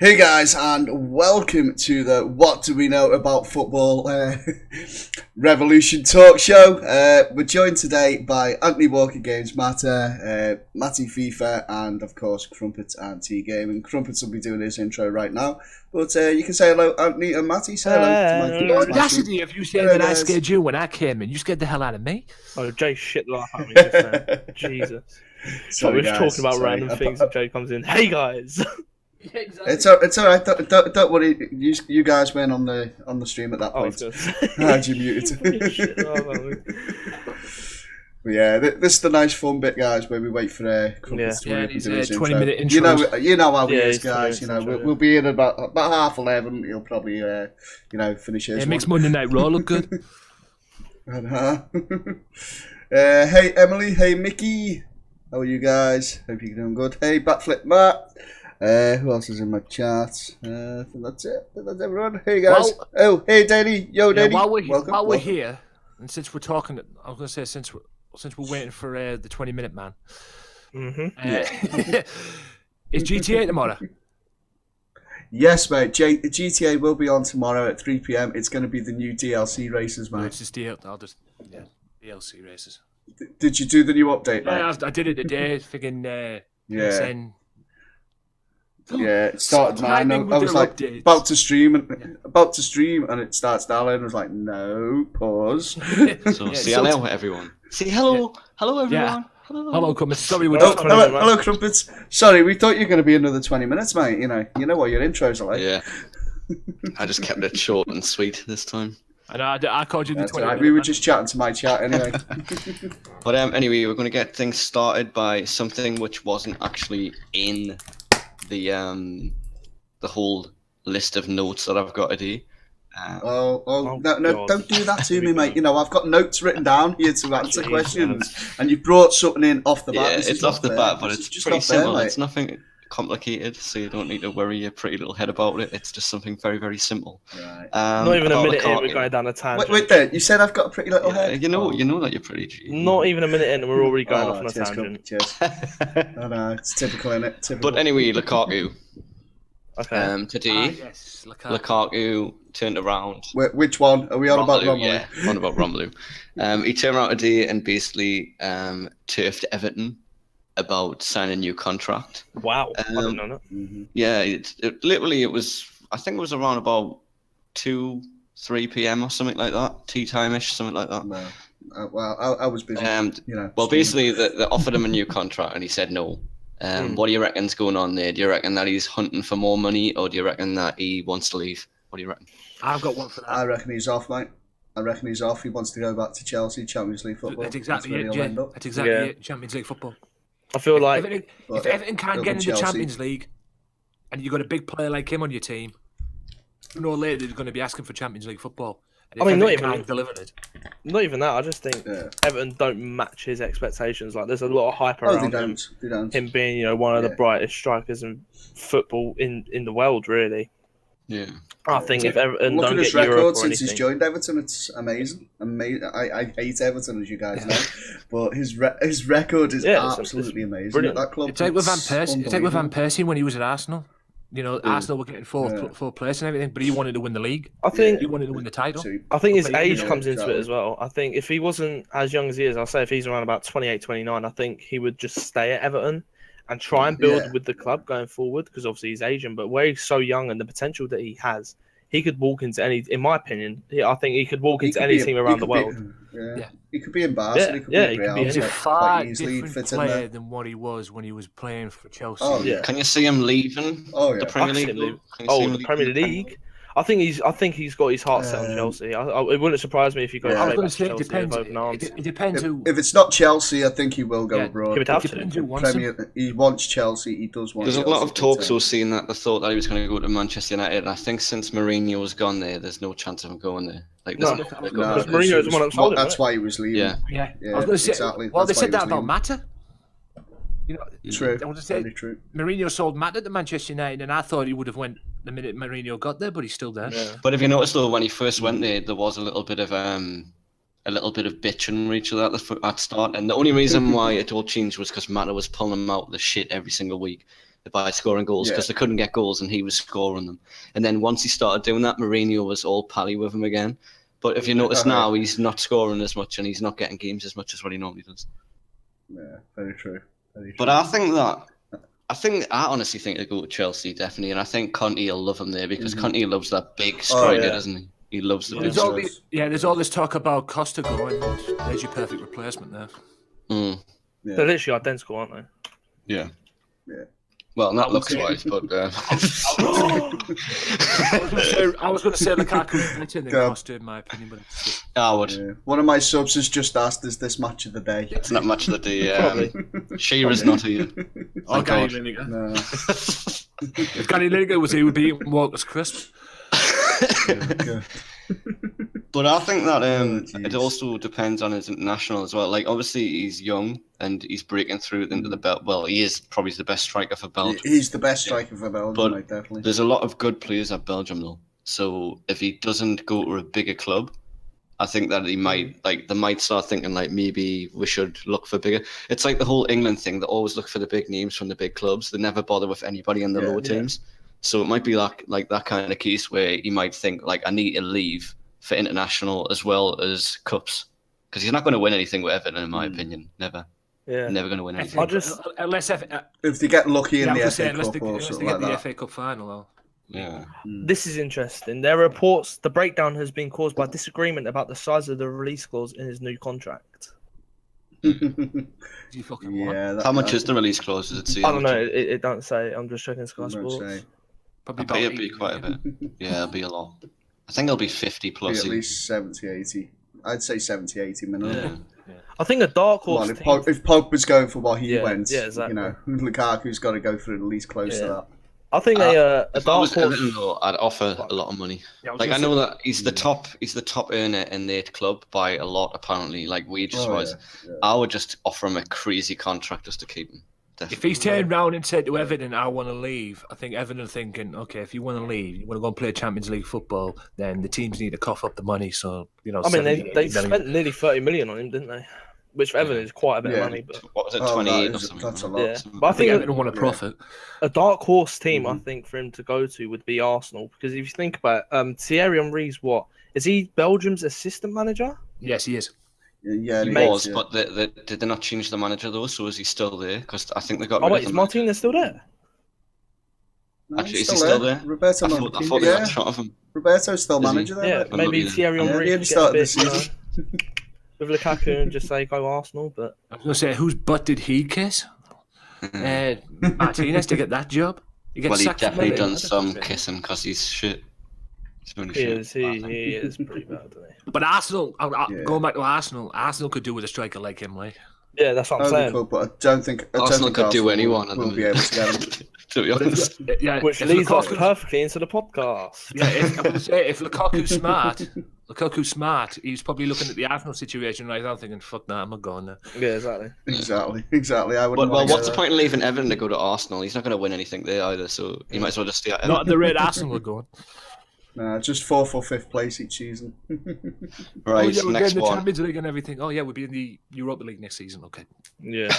Hey guys, and welcome to the What Do We Know About Football Revolution talk show. We're joined today by Anthony Walker Games Matter, Matty FIFA, and of course Crumpets and T Gaming. Crumpets will be doing his intro right now, but you can say hello, Anthony, and Matty. Say hello to The audacity of you saying that I scared you when I came in. You scared the hell out of me. Oh, Jay shit laugh at me just then. Jesus. So we're just talking about random things and Jay comes in. Hey guys. Yeah, exactly. It's all right. Don't worry. You guys weren't on the stream at that point. How'd you muted? But yeah, this is the nice fun bit, guys, where we wait for Crumpets to these do his 20-minute intro. intros. You know how it is, Yeah, guys. We'll be in about 11:30. He'll probably finish his. It makes Monday Night Raw look good. Hey Emily, hey Mickey, how are you guys? Hope you're doing good. Hey Batflip Matt. Who else is in my chat? I think that's it. That's everyone. Hey guys. Hey Danny. Yo Danny. While we're here, and since we're talking, I was going to say since we're waiting for the 20-minute man. Is GTA tomorrow? Yes, mate. GTA will be on tomorrow at 3 PM. It's going to be the new DLC races, mate. It's just DLC races. Did you do the new update, mate? Yeah, I did it today. Thinking, Yeah, it started nine. I was like updates. about to stream, and it starts dialing. I was like, no, pause. Hello, everyone. Say hello, hello, everyone. Yeah. Hello, Crumpets. Sorry, hello, Crumpets. Sorry, we thought you were going to be another 20 minutes, mate. You know what your intros are like. Yeah, I just kept it short and sweet this time. And I called you the 20 minutes. We were just chatting to my chat anyway. But anyway, we're going to get things started by something which wasn't actually in the whole list of notes that I've got today. No, don't do that to me, mate. I've got notes written down here to answer questions, and you brought something in off the bat. Yeah, it's off the bat, but it's just pretty simple. It's nothing complicated, so you don't need to worry your pretty little head about it. It's just something very, very simple. Right. Not even a minute in, we're going down a tangent. Wait there. You said I've got a pretty little head. You know that you're pretty G. Not even a minute in, and we're already going off on a tangent. Cheers. I know, it's typical, isn't it? Typical. But anyway, Lukaku. Okay. Today, yes, Lukaku turned around. Which one? Are we on about Romelu? Yeah, on about Romelu. He turned around today and basically turfed Everton about signing a new contract. Wow. I didn't know that. Mm-hmm. Yeah, it was, I think it was around about 2-3 PM or something like that, tea time-ish, something like that. No. I was busy. Well, basically, they offered him a new contract and he said no. What do you reckon's going on there? Do you reckon that he's hunting for more money, or do you reckon that he wants to leave? What do you reckon? I've got one for that. I reckon he's off, mate. I reckon he's off. He wants to go back to Chelsea, Champions League football. That's exactly it, Jay. That's exactly it. Champions League football. I feel like if Everton can't get into the Champions League, and you've got a big player like him on your team, sooner or later they're going to be asking for Champions League football. And not even that. I just think Everton don't match his expectations. Like, there's a lot of hype around him. They don't. Him being, one of the brightest strikers in football in the world, really. Yeah. I think if Everton look don't at his get Europe record or since anything, he's joined Everton, it's amazing. I hate Everton, as you guys know, but his record is absolutely amazing. Brilliant. That club, it's like with Van Persie. It's like with Van Persie when he was at Arsenal. Arsenal were getting fourth place and everything, but he wanted to win the league. I think he wanted to win the title. I think his age comes into it as well. I think if he wasn't as young as he is, I'll say if he's around about 28, 29, I think he would just stay at Everton and try and build with the club going forward, because obviously he's Asian, but where he's so young and the potential that he has, he could walk into any, in my opinion, I think he could walk into any team around the world. He could be in Barca, he could be in Real. He's a far different player than what he was when he was playing for Chelsea. Oh, yeah. Can you see him leaving the Premier League? The Premier League? I think he's got his heart set on Chelsea. It wouldn't surprise me if he goes straight back to Chelsea with open arms. It depends who. If it's not Chelsea, I think he will go abroad. It depends who wants him. He wants Chelsea. He does want. There's Chelsea, a lot of talks we've seen that they thought that he was going to go to Manchester United, and I think since Mourinho's gone there's no chance of him going there. Because Mourinho's the one that sold him. That's why he was leaving. Yeah. I was going to say. Exactly. Well, they said that about Mata. True. I want to say, true. Mourinho sold Mata to Manchester United, and I thought he would have went the minute Mourinho got there, but he's still there. Yeah. But if you notice though, when he first went there was a little bit of bitching Rachel at the start, and the only reason why it all changed was because Mata was pulling him out of the shit every single week. by scoring goals because they couldn't get goals and he was scoring them. And then once he started doing that, Mourinho was all pally with him again. But if you notice now, he's not scoring as much and he's not getting games as much as what he normally does. Yeah, very true. Very true. But I honestly think he'll go to Chelsea, definitely. And I think Conte will love him there because Conte loves that big striker, doesn't he? He loves the big striker. There's all this talk about Costa going. There's your perfect replacement there. They're literally identical, aren't they? Yeah. Well, not looks-wise, but... I was going to say Lukaku's better than Costa, in my opinion, but it's just... I would. Yeah. One of my subs has just asked, is this match of the day? It's not match of the day. Shearer's not here. Oh, Gary Lineker. No. If Gary Lineker was here, he would be eating Walker's crisps. But I think that it also depends on his international as well. Like, obviously, he's young and he's breaking through into the belt. Well, he is probably the best striker for Belgium. He's the best striker for Belgium, but definitely. There's a lot of good players at Belgium, though. So if he doesn't go to a bigger club, I think that he might, they might start thinking, maybe we should look for bigger. It's like the whole England thing. They always look for the big names from the big clubs. They never bother with anybody in the lower teams. So it might be like that kind of case where he might think, I need to leave for international as well as cups, because he's not going to win anything with Everton, in my opinion. Never. Yeah. Never going to win anything. If they get lucky in the FA Cup or something like that. The FA Cup final. Yeah. This is interesting. There are reports the breakdown has been caused by disagreement about the size of the release clause in his new contract. How much is the release clause? Does it say? I don't know. It don't say. I'm just checking Sky Sports. Probably it'll be quite a bit. Yeah, it'll be a lot. I think it'll be 50 plus. At least 70, 80. I'd say 70, 80 minimum. Yeah. I think a dark horse if Pogba's going for what he went, exactly. Lukaku's got to go for at least close to that. I think a if dark I was horse. Everton, though, I'd offer a lot of money. I know that he's the top earner in their club by a lot, apparently, wages wise. I would just offer him a crazy contract just to keep him. Definitely. If he's turned round and said to Everton, I want to leave, I think Everton are thinking, okay, if you want to leave, you want to go and play Champions League football, then the teams need to cough up the money. So, they spent nearly 30 million on him, didn't they? Which for Everton is quite a bit of money. But what was it, 28 or something? That's a lot. Yeah. But I think Everton want a profit. A dark horse team, I think, for him to go to would be Arsenal. Because if you think about it, Thierry Henry's what? Is he Belgium's assistant manager? Yes, he is. Yeah, he was, but did they not change the manager though? So is he still there? Because I think they got rid of him. Is Martinez still there? Actually, is he still there? Roberto I thought they got a shot of him. Roberto's still manager there. Yeah, maybe Thierry Henry could get a bit, with Lukaku and just say go Arsenal. But I was going to say, whose butt did he kiss? Martinez to get that job. He definitely done some kissing because he's shit. He is pretty bad, isn't he? But Arsenal, going back to Arsenal could do with a striker like him, like. Yeah, that's what I'm saying. Could, but I don't think Arsenal could do anyone. We'll be able to get him. To be honest. Which leads us perfectly into the podcast. Yeah, if Lukaku's smart, he's probably looking at the Arsenal situation right now thinking, fuck that, I'm not going there. Yeah, Exactly. I wouldn't. Well, what's the point in leaving Everton to go to Arsenal? He's not going to win anything there either, so he might as well just stay at Everton. Not at the rate Arsenal are going. Nah, just 4th or 5th place each season. Right, we're next the one. Champions League and everything. Oh yeah, we'll be in the Europa League next season. Okay. Yeah.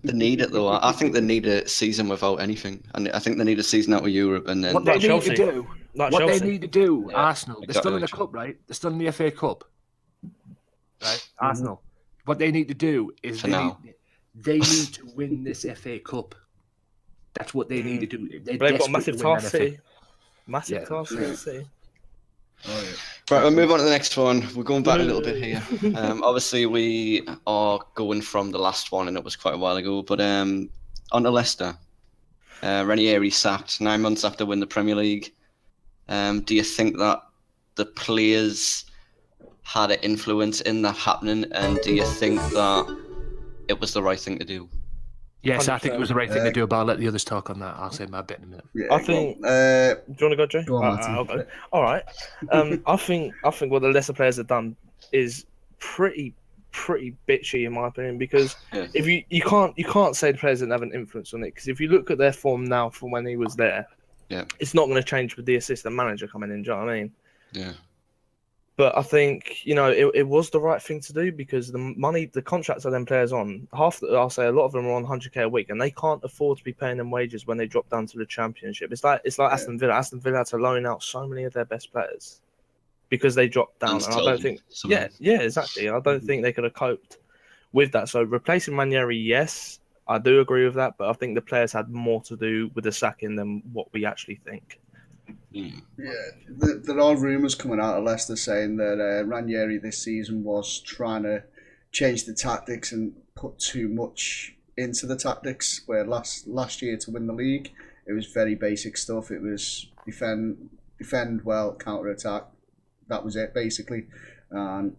They need it though. I think they need a season without anything, and I think they need a season out of Europe, and then what they need to do. Yeah, Arsenal. They're still in the cup, right? They're still in the FA Cup, right? Arsenal. What they need to do is they need to win this FA Cup. That's what they need to do. They've got a massive task. Massive task. Right, we'll move on to the next one. We're going back a little bit here. Obviously, we are going from the last one, and it was quite a while ago. But on to Leicester. Ranieri sacked 9 months after winning the Premier League. Do you think that the players had an influence in that happening, and do you think that it was the right thing to do? Yes, 100%. I think it was the right thing to do, but I'll let the others talk on that. I'll say my bit in a minute. Yeah, I think. Do you want to go, Jay? Go on, I'll go. All right. I think what the Leicester players have done is pretty bitchy in my opinion, because if you can't say the players didn't have an influence on it, because if you look at their form now from when he was there, it's not going to change with the assistant manager coming in. Do you know what I mean? Yeah. But I think, it was the right thing to do because the contracts of them players on, I'll say a lot of them are on 100k a week and they can't afford to be paying them wages when they drop down to the Championship. It's like Aston Villa. Aston Villa had to loan out so many of their best players because they dropped down. And I don't think, exactly. I don't think they could have coped with that. So replacing Ranieri, yes, I do agree with that, but I think the players had more to do with the sacking than what we actually think. Yeah, there are rumours coming out of Leicester saying that Ranieri this season was trying to change the tactics and put too much into the tactics. Where last year to win the league, it was very basic stuff. It was defend well, counter attack. That was it basically. And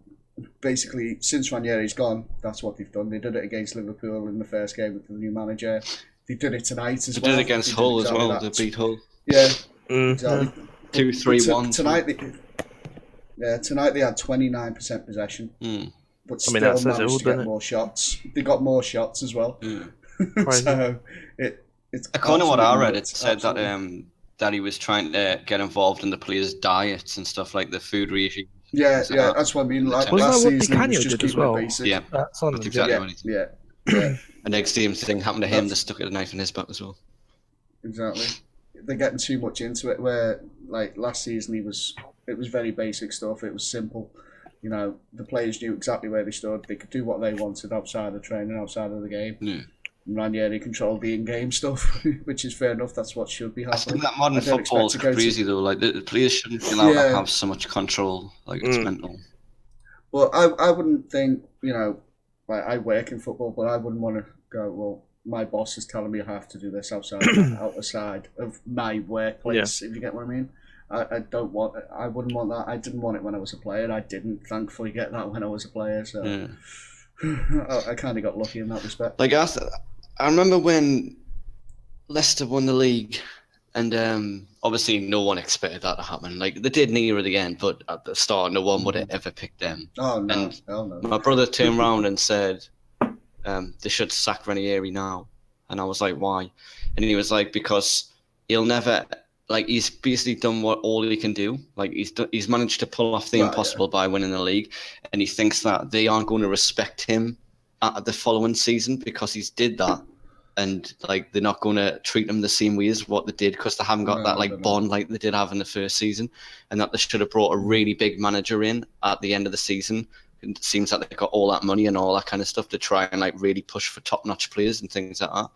basically, since Ranieri's gone, that's what they've done. They did it against Liverpool in the first game with the new manager. They did it tonight as well. They did it against Hull as well. They beat Hull. Yeah. Exactly. 2-3-1. Tonight they had 29% possession, but still managed to get more shots. They got more shots as well. So it's kind of what I read. It said that he was trying to get involved in the players' diets and stuff like the food regime. Yeah, that's what I mean. Like last season, he was just keeping it basic. Yeah, that's exactly what he did. Yeah. And next same thing happened to him. They stuck a knife in his back as well. Exactly. They're getting too much into it. Where like last season, it was very basic stuff. It was simple. The players knew exactly where they stood. They could do what they wanted outside of training, outside of the game. Yeah. Ranieri controlled the in-game stuff, which is fair enough. That's what should be happening. I think that modern football is crazy though. Like the players shouldn't be allowed to have so much control. Like it's mental. Well, I wouldn't think like I work in football, but I wouldn't want to go. Well, my boss is telling me I have to do this outside of my workplace. If you get what I mean. I wouldn't want that. I didn't want it when I was a player. I didn't thankfully get that when I was a player. So I kind of got lucky in that respect. Like I remember when Leicester won the league, and obviously no one expected that to happen. Like they did near the end, but at the start, no one would have ever picked them. Oh no! And hell no. My brother turned around and said, "They should sack Ranieri now," and I was like, "Why?" And he was like, "Because he'll never." Like he's basically done all he can do. Like he's managed to pull off the impossible by winning the league, and he thinks that they aren't going to respect him at the following season because he's did that, and like they're not going to treat him the same way as what they did because they haven't got that bond like they did have in the first season, and that they should have brought a really big manager in at the end of the season. It seems like they got all that money and all that kind of stuff to try and like really push for top-notch players and things like that.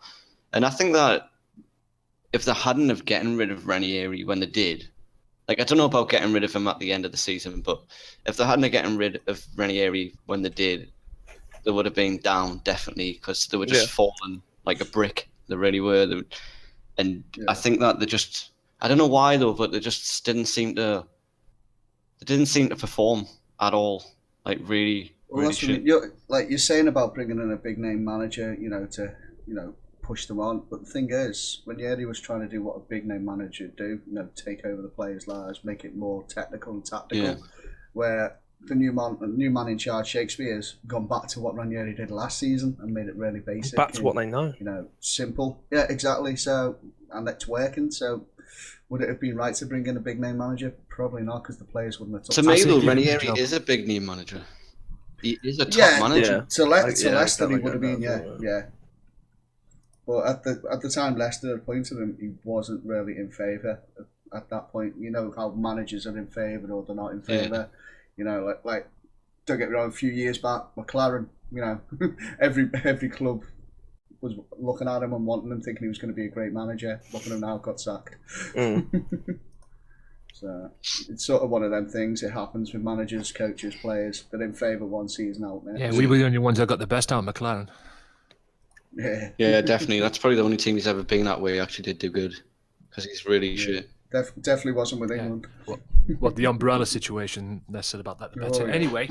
And I think that if they hadn't have gotten rid of Ranieri when they did, like I don't know about getting rid of him at the end of the season, but if they hadn't have gotten rid of Ranieri when they did, they would have been down definitely because they were just falling like a brick. They really were. I think that they just, I don't know why though, but they just didn't seem to perform at all. Like really, well, really shit. You're saying about bringing in a big name manager, to push them on. But the thing is, Ranieri was trying to do what a big name manager would do, take over the players' lives, make it more technical and tactical. Where the new man in charge, Shakespeare's gone back to what Ranieri did last season and made it really basic. Back to what they know. Simple. Yeah, exactly. So, and it's working. So, would it have been right to bring in a big name manager? Probably not, because the players wouldn't have. To me, though, Ranieri is a big name manager. He is a top manager. Yeah. To Leicester, he would have been. Yeah. But at the time Leicester appointed him, he wasn't really in favour at that point. You know how managers are in favour or they're not in favour. Like don't get me wrong, a few years back, McLaren, every club was looking at him and wanting him, thinking he was going to be a great manager. Look at him now, got sacked. So it's sort of one of them things. It happens with managers, coaches, players. They're in favour one season out there. Yeah, we were the only ones that got the best out of McLaren. Yeah, definitely. That's probably the only team he's ever been that way. He actually did do good because he's really shit. Definitely wasn't with England. Well, the umbrella situation, less said about that, the better. Anyway,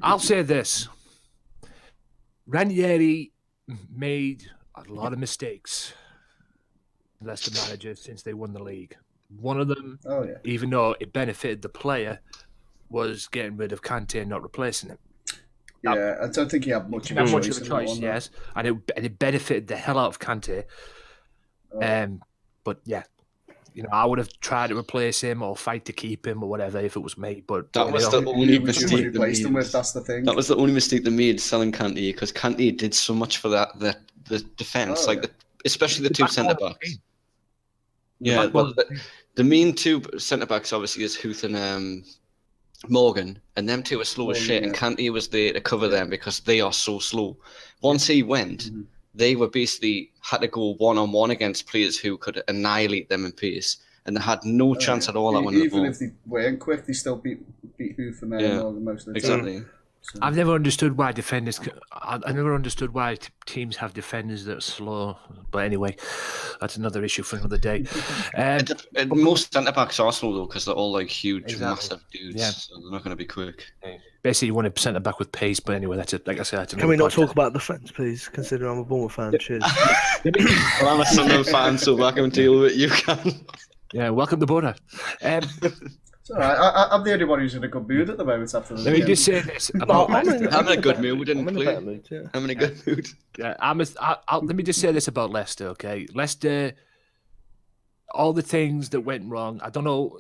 I'll say this. Ranieri made a lot of mistakes, Leicester manager, since they won the league. One of them, even though it benefited the player, was getting rid of Kante and not replacing him. Yeah, I don't think he had much of a choice. Yes, and it benefited the hell out of Kante. But yeah, I would have tried to replace him or fight to keep him or whatever if it was me. But that was the only mistake they replaced him with. made. That's the thing. That was the only mistake they made selling Kante, because Kante did so much for the defense, especially the two centre backs. Yeah, well, the main two centre backs obviously is Huth and Morgan, and them two are slow as shit. And Kante was there to cover them because they are so slow. Once he went, they were basically had to go 1-on-1 against players who could annihilate them in pace, and they had no chance at all. Even if they weren't quick, they still beat Huth and Morgan most of the time. Exactly. So. I've never understood why defenders. I never understood why teams have defenders that are slow. But anyway, that's another issue for another day. Most centre backs are slow though, because they're all like huge, massive dudes. So they're not going to be quick. Basically, you want a centre back with pace. But anyway, that's it. Like I said, can we not talk about defence, please? Considering I'm a Bournemouth fan. Cheers. Well, I'm a Sunderland fan, so I can deal with it. You can. Yeah, welcome to Border. It's all right. I'm the only one who's in a good mood at the moment after the Let me just say this about I'm in a good mood. We didn't play. I'm in a good mood. Yeah, let me just say this about Leicester, okay? Leicester, all the things that went wrong, I don't know.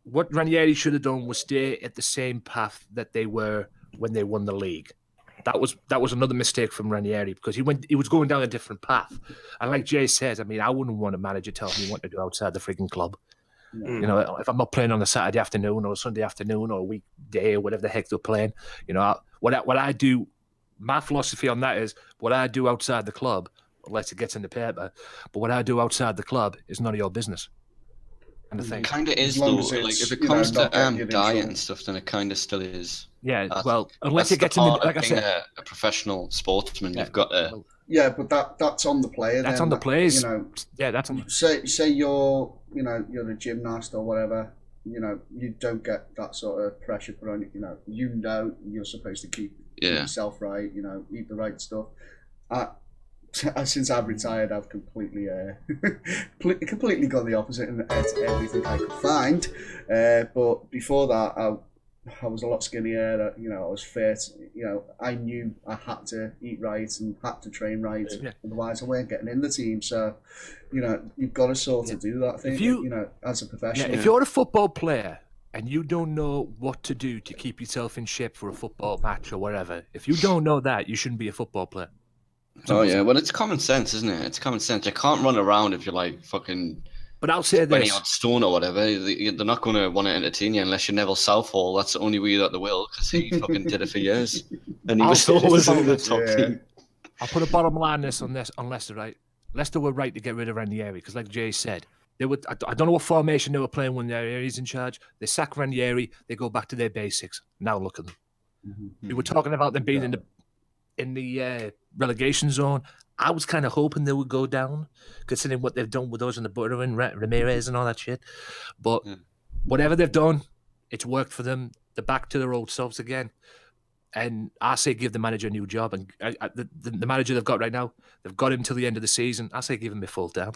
What Ranieri should have done was stay at the same path that they were when they won the league. That was another mistake from Ranieri, because he was going down a different path. And like Jay says, I mean, I wouldn't want a manager telling me what to do outside the freaking club. No. If I'm not playing on a Saturday afternoon or a Sunday afternoon or a weekday or whatever the heck they're playing, what I do, my philosophy on that is what I do outside the club, unless it gets in the paper, but what I do outside the club is none of your business. And the thing kind of is though. Like if it comes to diet and stuff, then it kind of still is. Yeah, unless it gets in the, like I said, a professional sportsman, you've got to. Yeah, but that's on the player. That's on the players. That's on. Say you're a gymnast or whatever. You don't get that sort of pressure put on you. You're supposed to keep yourself right. Eat the right stuff. Since I've retired, I've completely gone the opposite and ate everything I could find. But before that, I was a lot skinnier. I was fit. I knew I had to eat right and had to train right. Yeah. Otherwise, I weren't getting in the team. So, you've got to sort of do that thing. As a professional. Yeah, if you're a football player and you don't know what to do to keep yourself in shape for a football match or whatever, if you don't know that, you shouldn't be a football player. Oh yeah, well it's common sense, isn't it? It's common sense. You can't run around if you're like fucking. But I'll say 20 this: odd stone or whatever. They're not going to want to entertain you unless you're Neville Southall. That's the only way that they will, because he fucking did it for years, and he was always in the top team. I'll put a bottom line on Leicester, right? Leicester were right to get rid of Ranieri because, like Jay said, they would. I don't know what formation they were playing when Ranieri's in charge. They sack Ranieri, they go back to their basics. Now look at them. Mm-hmm. We were talking about them being in the relegation zone. I was kind of hoping they would go down, considering what they've done with us and the Butter and Ramirez and all that shit. But whatever they've done, it's worked for them. They're back to their old selves again. And I say give the manager a new job. And the manager they've got right now, they've got him till the end of the season. I say give him a full down,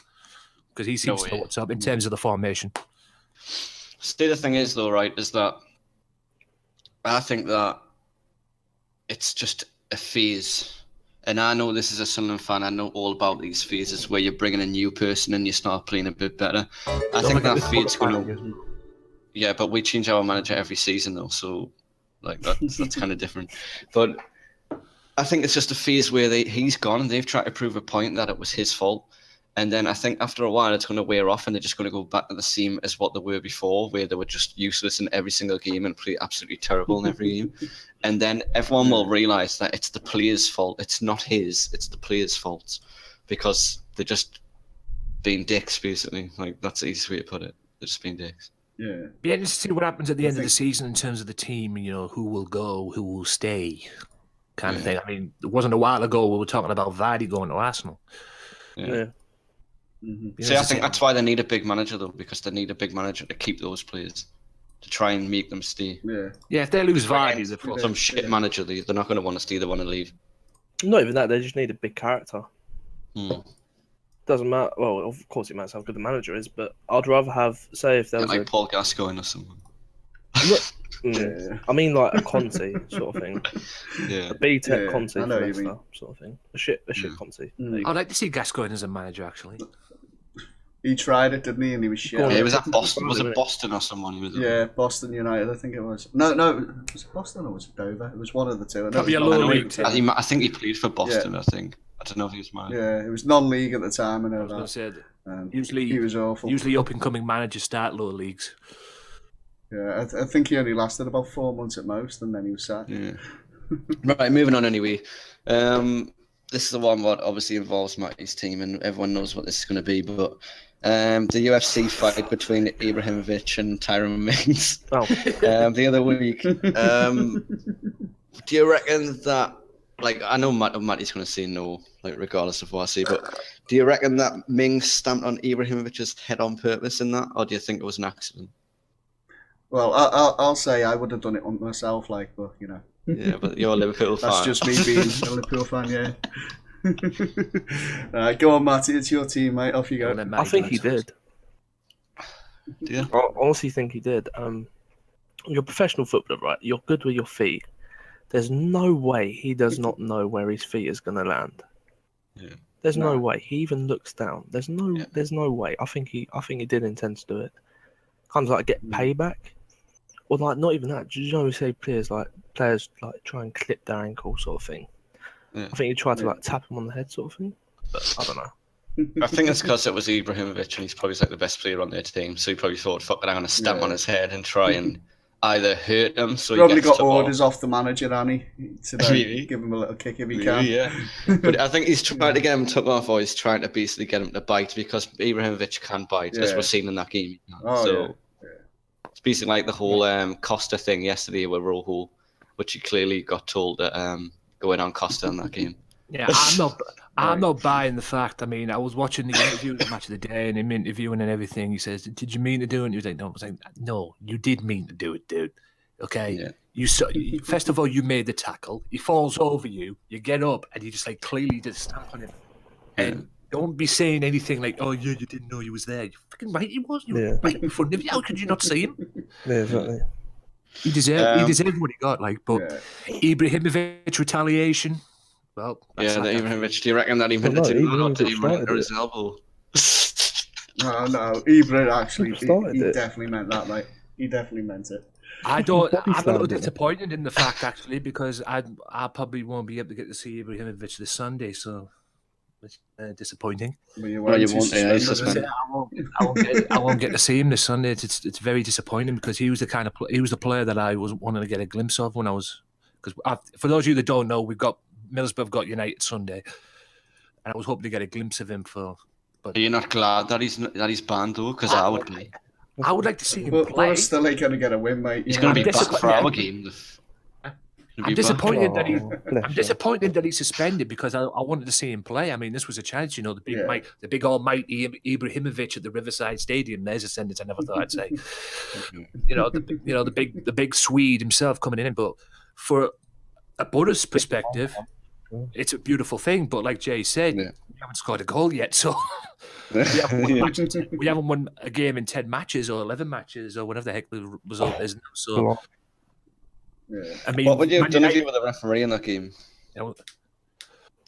because he seems to know what's up in terms of the formation. See, the thing is, though, right, is that I think that it's just a phase. And I know this is a Sunderland fan. I know all about these phases where you're bringing a new person and you start playing a bit better. I think that phase going to... Yeah, but we change our manager every season, though. So, like, that's kind of different. But I think it's just a phase where he's gone and they've tried to prove a point that it was his fault. And then I think after a while it's going to wear off and they're just going to go back to the same as what they were before, where they were just useless in every single game and play absolutely terrible in every game. And then everyone will realise that it's the player's fault. It's not his. It's the player's fault, because they're just being dicks, basically. Like, that's the easiest way to put it. They're just being dicks. Yeah. Be interested to see what happens at the end of the season in terms of the team, who will go, who will stay, kind of thing. I mean, it wasn't a while ago we were talking about Vardy going to Arsenal. Yeah. Mm-hmm. See, I think that's why they need a big manager, though, because they need a big manager to keep those players, to try and make them stay. Yeah, if they lose Vardy, some shit manager, they're not going to want to stay. They want to leave. Not even that. They just need a big character. Doesn't matter. Well, of course it matters how good the manager is, but I'd rather have, say, if there was like Paul Gascoigne or someone. I mean, like a Conte sort of thing. Yeah. A B-Tech Conte for Leicester sort of thing. A shit Conte. I'd like to see Gascoigne as a manager, actually. He tried it, didn't he? And he was shit. Go on, Yeah, Yeah, it was at Boston. Was it Boston or someone? He was Boston United, I think it was. No, was it Boston or was it Dover? It was one of the two. I know Probably it a was lower non-league league at the team. time. I think he played for Boston. I think. I don't know if he was mine. Yeah, it was non-league at the time. I know I was going to that. say, usually he was awful. Usually up-and-coming managers start lower leagues. Yeah, I think he only lasted about 4 months at most, and then he was sacked. Yeah. Right, moving on anyway. This is the one what obviously involves Matty's team, and everyone knows what this is going to be. But the UFC fight between Ibrahimovic and Tyron Mings the other week. Do you reckon that? Like, I know Matty's going to say no, like regardless of what I say, but do you reckon that Mings stamped on Ibrahimovic's head on purpose in that, or do you think it was an accident? Well, I'll say I would have done it on myself, like, but you know. Yeah, but you're a Liverpool fan. That's just me being a Liverpool fan, yeah. Right, go on, Matty. It's your team, mate. Off you go. I think he did. Do you? I honestly think he did. You're a professional footballer, right? You're good with your feet. There's no way he does not know where his feet is going to land. Yeah. There's no way. He even looks down. There's no way. I think he did intend to do it. Kind of like get payback. Or like not even that. Do you know we say players like try and clip their ankle sort of thing? Yeah. I think he tried to like tap him on the head sort of thing. But I don't know. I think it's because it was Ibrahimovic and he's probably like the best player on their team, so he probably thought, fuck it, I'm going to stamp on his head and try and either hurt him so probably he gets got orders off the manager, Annie, to Really? give him a little kick if he can. Yeah. But I think he's trying to get him took off, or he's trying to basically get him to bite, because Ibrahimovic can bite, as we're seeing in that game. It's basically like the whole Costa thing yesterday with Rojo, which he clearly got told to go in on Costa in that game. Yeah, I'm not buying the fact. I mean, I was watching the interview of the match of the day and him interviewing and everything. He says, "Did you mean to do it?" And he was like, "No." I was like, "No, you did mean to do it, dude. Okay. Yeah. First of all, you made the tackle. He falls over you. You get up and you just like clearly did a stamp on him. And don't be saying anything like, "Oh, yeah, you didn't know he was there." You fucking right, he was. You were right in front of you. How could you not see him? Yeah, exactly. He deserved what he got. Like, but Ibrahimovic retaliation. Well, the Ibrahimovic. Do you reckon that he meant to do that, or did he run under his elbow? No, Ibra actually, he definitely meant that, mate. He definitely meant it. I'm a little disappointed in the fact, actually, because I probably won't be able to get to see Ibrahimovic this Sunday, so it's disappointing. You won't. I won't get to see him this Sunday. It's very disappointing because he was the player that I was wanting to get a glimpse of when I was. Because for those of you that don't know, Middlesbrough got United Sunday, and I was hoping to get a glimpse of him for. But are you not glad that he's banned though? Because I would be. I would like to see him But play. we're still going to get a win, mate. He's going to be back for our game. I'm disappointed that he's suspended because I wanted to see him play. I mean, this was a chance, the big almighty Ibrahimovic at the Riverside Stadium. There's a sentence I never thought I'd say. The big Swede himself coming in, but for a Buddhist perspective, it's a beautiful thing. But like Jay said, we haven't scored a goal yet, so we haven't won a game in 10 matches or 11 matches or whatever the heck the result is. So. I mean, what would you have done if you were the referee in that game?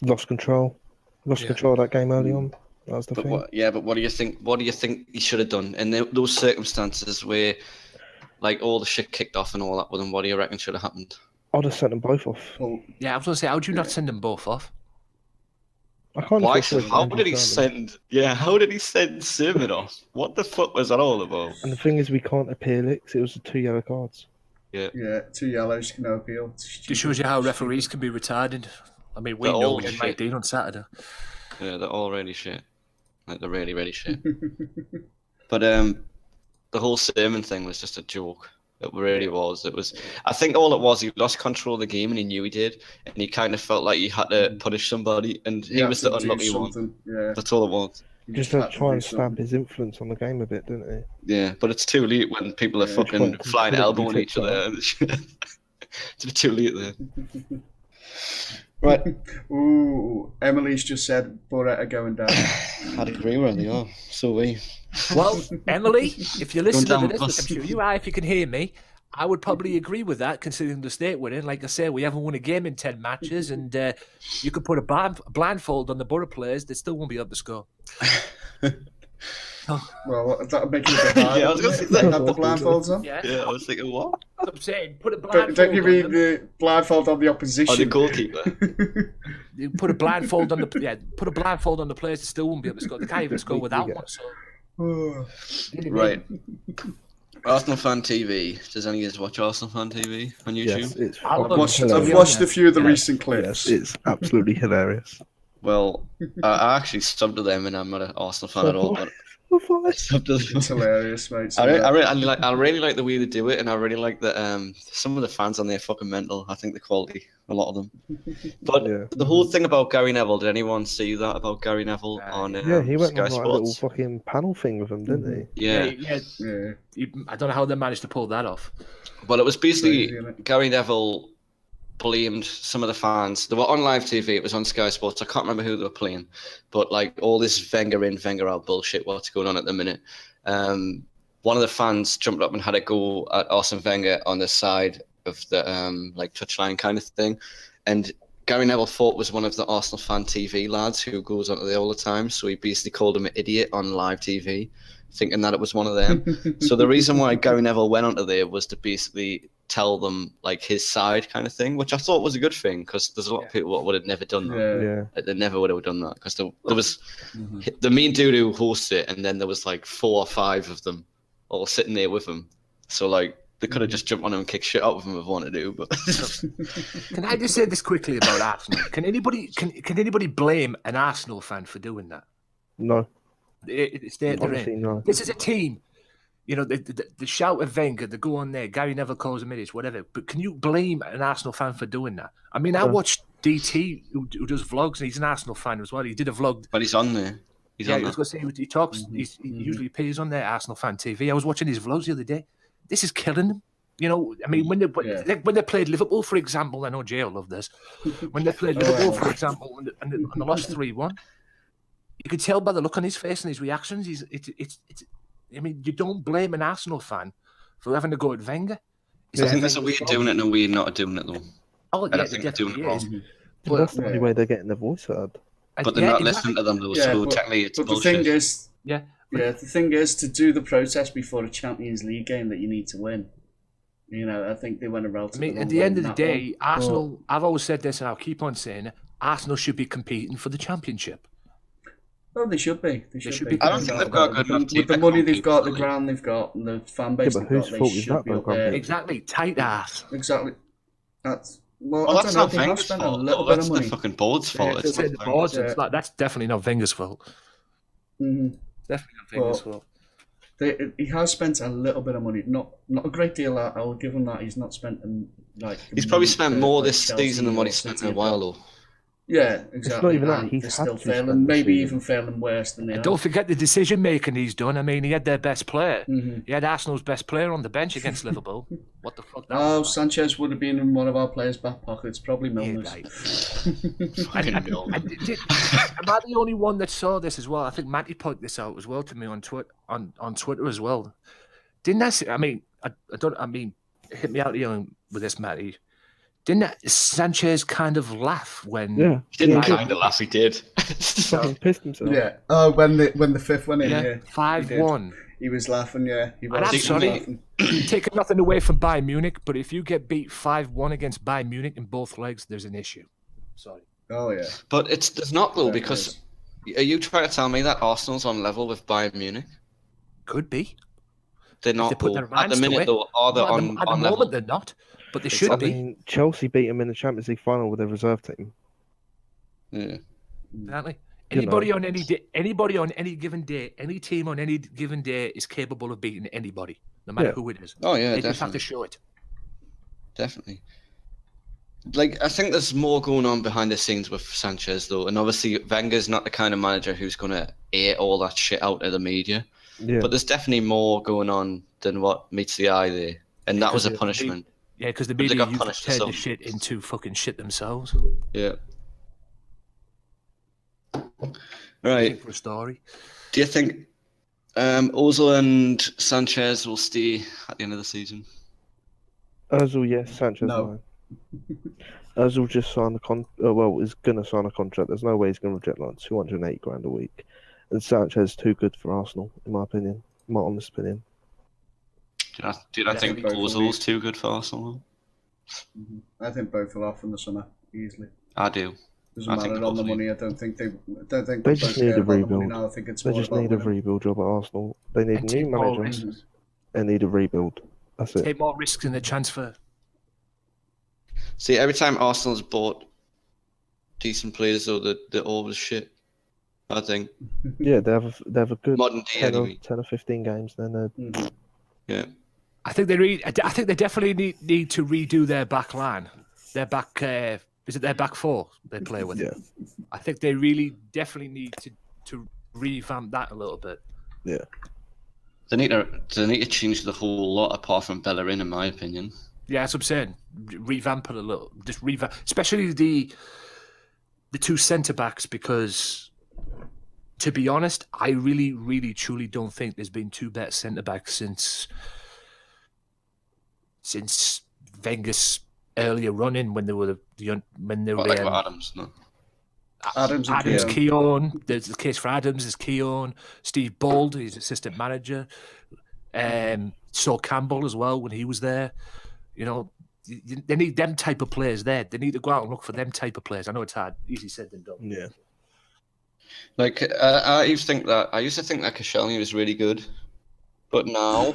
Lost control of that game early on. That was the thing. But what do you think? What do you think he should have done in those circumstances where, like, all the shit kicked off and all that with him? What do you reckon should have happened? I'd have sent them both off. Yeah, I was going to say, how would you not send them both off? I can't. Why? How did he send? Yeah, how did he send Sermon off? What the fuck was that all about? And the thing is, we can't appeal it because it was 2 yellow cards. Yeah, 2 yellows, no appeal. It shows you how referees can be retarded. I mean, we know we might be on Saturday. Yeah, they're all really shit. Like, they're really, really shit. But the whole Sermon thing was just a joke. It really was. I think all it was, he lost control of the game and he knew he did, and he kind of felt like he had to punish somebody, and he was the unlucky one. Yeah. That's all it was. Just to try and stamp his influence on the game a bit, didn't he? Yeah, but it's too late when people are fucking flying elbowing each other. It's too late there. Right. Ooh, Emily's just said Boretta are going down. I'd agree with her, yeah. So we. Well, Emily, if you're listening to this, I'm sure you are, if you can hear me, I would probably agree with that, considering the state we're in. Like I say, we haven't won a game in 10 matches, and you could put a blindfold on the Borough players, they still won't be able to score. Well, that'll make it a bit harder. Yeah, I was gonna say They that. have the blindfolds on. Yeah. Yeah, I was thinking, what? I'm saying, put a blindfold Don't you on mean them. the blindfold on the opposition? Oh, the goalkeeper. You put a blindfold on put a blindfold on the players. They still won't be able to score. They can't even score without one. So, Right. Arsenal Fan TV. Does any of you watch Arsenal Fan TV on YouTube? Yes, it's I've fucking watched- I've hilarious. watched a few of the Yeah. recent Yes, clips. it's absolutely hilarious. Well, I actually subbed to them, and I'm not an Arsenal fan at all. But I subbed to them. It's hilarious, mate. So, I really like the way they do it, and I really like that some of the fans on there are fucking mental. I think the quality, a lot of them. But Yeah. the whole thing about Gary Neville, did anyone see that about Gary Neville on Yeah, he went Sky on like a little Sports? fucking panel thing with him, didn't he? Yeah. yeah. I don't know how they managed to pull that off. Well, it was basically Crazy, innit? Gary Neville blamed some of the fans. They were on live TV. It was on Sky Sports. I can't remember who they were playing, but like all this Wenger in, Wenger out bullshit. What's going on at the minute? One of the fans jumped up and had a go at Arsene Wenger on the side of the like touchline kind of thing, and Gary Neville thought was one of the Arsenal Fan TV lads who goes onto there all the time. So he basically called him an idiot on live TV, thinking that it was one of them. So the reason why Gary Neville went onto there was to basically tell them like his side kind of thing, which I thought was a good thing because there's a lot of people that would have never done that. Yeah. Yeah. Like, they never would have done that because there was the main dude who hosts it, and then there was like 4 or 5 of them all sitting there with him. So like they could have just jumped on him and kicked shit out of him if they wanted to, but Can I just say this quickly about Arsenal? Can anybody blame an Arsenal fan for doing that? No, It's their honestly, no. This is a team. You know, the shout of Wenger, they go on there, Gary Neville calls him idiots, whatever. But can you blame an Arsenal fan for doing that? I mean, I watched DT, who does vlogs, and he's an Arsenal fan as well. He did a vlog. but he's on there. He's on I there. was going to say, he talks, he usually appears on there, Arsenal Fan TV. I was watching his vlogs the other day. This is killing them. You know, I mean, when they played Liverpool, for example, I know Jay will love this. When they played Liverpool, for example, and they lost 3-1, you could tell by the look on his face and his reactions. I mean, you don't blame an Arsenal fan for having to go at Wenger. I think there's a way of doing it and a way of not doing it though. Oh, And yeah, I think they're doing it wrong. But that's the only way they're getting their voice heard. But they're not listening to them though, so technically it's but bullshit. the thing is, Yeah. the thing is to do the protest before a Champions League game that you need to win. You know, I think they went around. I mean, at the end of the day, Arsenal, I've always said this and I'll keep on saying it, Arsenal should be competing for the championship. Well, they should be. They should be. I don't think they've got a good enough team. With the money they've got, the ground they've got, and the fan base but they've whose got, fault they is should that, be up though, there. Exactly, tight ass. Exactly. That's well, Well, I that's don't know. not They have Wenger's spent a fault. little though. bit That's of the money. fucking board's fault. It's Say not the boards, Wenger's. it's like, that's definitely not Wenger's fault. Mm-hmm. Definitely not Wenger's fault. He has spent a little bit of money, not a great deal. I'll give him that. He's not spent like. He's probably spent more like this Chelsea season than what or he's spent City in a while though. Yeah, exactly. not even that, And he's they're had still to spend failing, this maybe season. even failing worse than they And are. don't forget the decision making he's done. I mean, he had their best player. Mm-hmm. He had Arsenal's best player on the bench against Liverpool. What the fuck? That Oh, was Sanchez would have been in one of our players' back pockets, probably Milner's. right. Fucking Am I the only one that saw this as well? I think Matty pointed this out as well to me on Twitter as well. Didn't I say, I mean, hit me out here with this, Matty. Didn't Sanchez kind of laugh when? Yeah. He didn't Yeah. kind of laugh, he did. Fucking pissed himself. Yeah. Oh, when the fifth went in, Yeah, yeah. 5-1. He was laughing, yeah. He was. And I'm He was sorry, laughing. taking nothing away from Bayern Munich, but if you get beat 5-1 against Bayern Munich in both legs, there's an issue. Sorry. Oh, yeah. But there's not though, Yeah, because are you trying to tell me that Arsenal's on level with Bayern Munich? Could be. They're not They put though. their At the minds to minute it. though, are they Well, on at the level? moment, they're not, but they should I be. mean, Chelsea beat him in the Champions League final with their reserve team. Yeah. Exactly. You Anybody know. on any day, anybody on any given day, any team on any given day is capable of beating anybody, no matter Yeah. who it is. Oh yeah, They just have to definitely. show it. Definitely. Like, I think there's more going on behind the scenes with Sanchez, though. And obviously, Wenger's not the kind of manager who's going to air all that shit out to the media. Yeah. But there's definitely more going on than what meets the eye there. And that was a Because punishment. Yeah, because the But they media got used to punished turn the themselves. shit into fucking shit themselves. Yeah. Looking Right. for a story. Do you think Ozil and Sanchez will stay at the end of the season? Ozil, yes. Sanchez, No. no. Ozil just signed is going to sign a contract. There's no way he's going to reject like 208 grand a week. And Sanchez is too good for Arsenal, in my opinion. My honest opinion. Do you not think Ozil's too good for Arsenal? I think both will off in the summer easily. I do. Doesn't matter on the money. I don't think they just need a rebuild. Now. I think it's they just need a rebuild job at Arsenal. They need a new manager. They need a rebuild. That's it. Take more risks in the transfer. See, every time Arsenal's bought decent players, though, they're always shit. I think. Yeah, they have a good modern day 10 or 15 games. Then yeah. I think they definitely need to redo their back line. Their back is it their back four they play with? Yeah. I think they really definitely need to revamp that a little bit. Yeah. They need to change the whole lot apart from Bellerin, in my opinion. Yeah, that's what I'm saying. Revamp it a little. Just revamp, especially the two centre backs, because to be honest, I really, really, truly don't think there's been two better centre backs since Wenger's earlier running when they were Adams, no. Adams, Keown. There's the case for Adams. There's Keown. Steve Bold, he's assistant manager. Saw Campbell as well when he was there. You know, they need them type of players there. They need to go out and look for them type of players. I know it's hard, easy said than done. Yeah. Like I used to think that Koscielny was really good, but now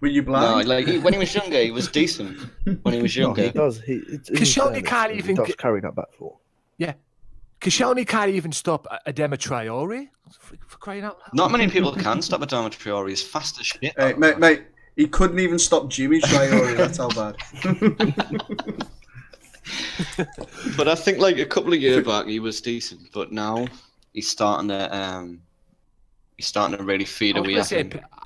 were you blind? No, like when he was younger, he was decent. When he was younger, he does. Koscielny can't even carry that back four. Yeah, Koscielny can't even stop Adama Traore for crying out loud. Not many people can stop Adama Traore. He's fast as shit. Hey, mate, he couldn't even stop Jimmy Traore. That's how bad. But I think like a couple of years back he was decent, but now he's starting to really fade away.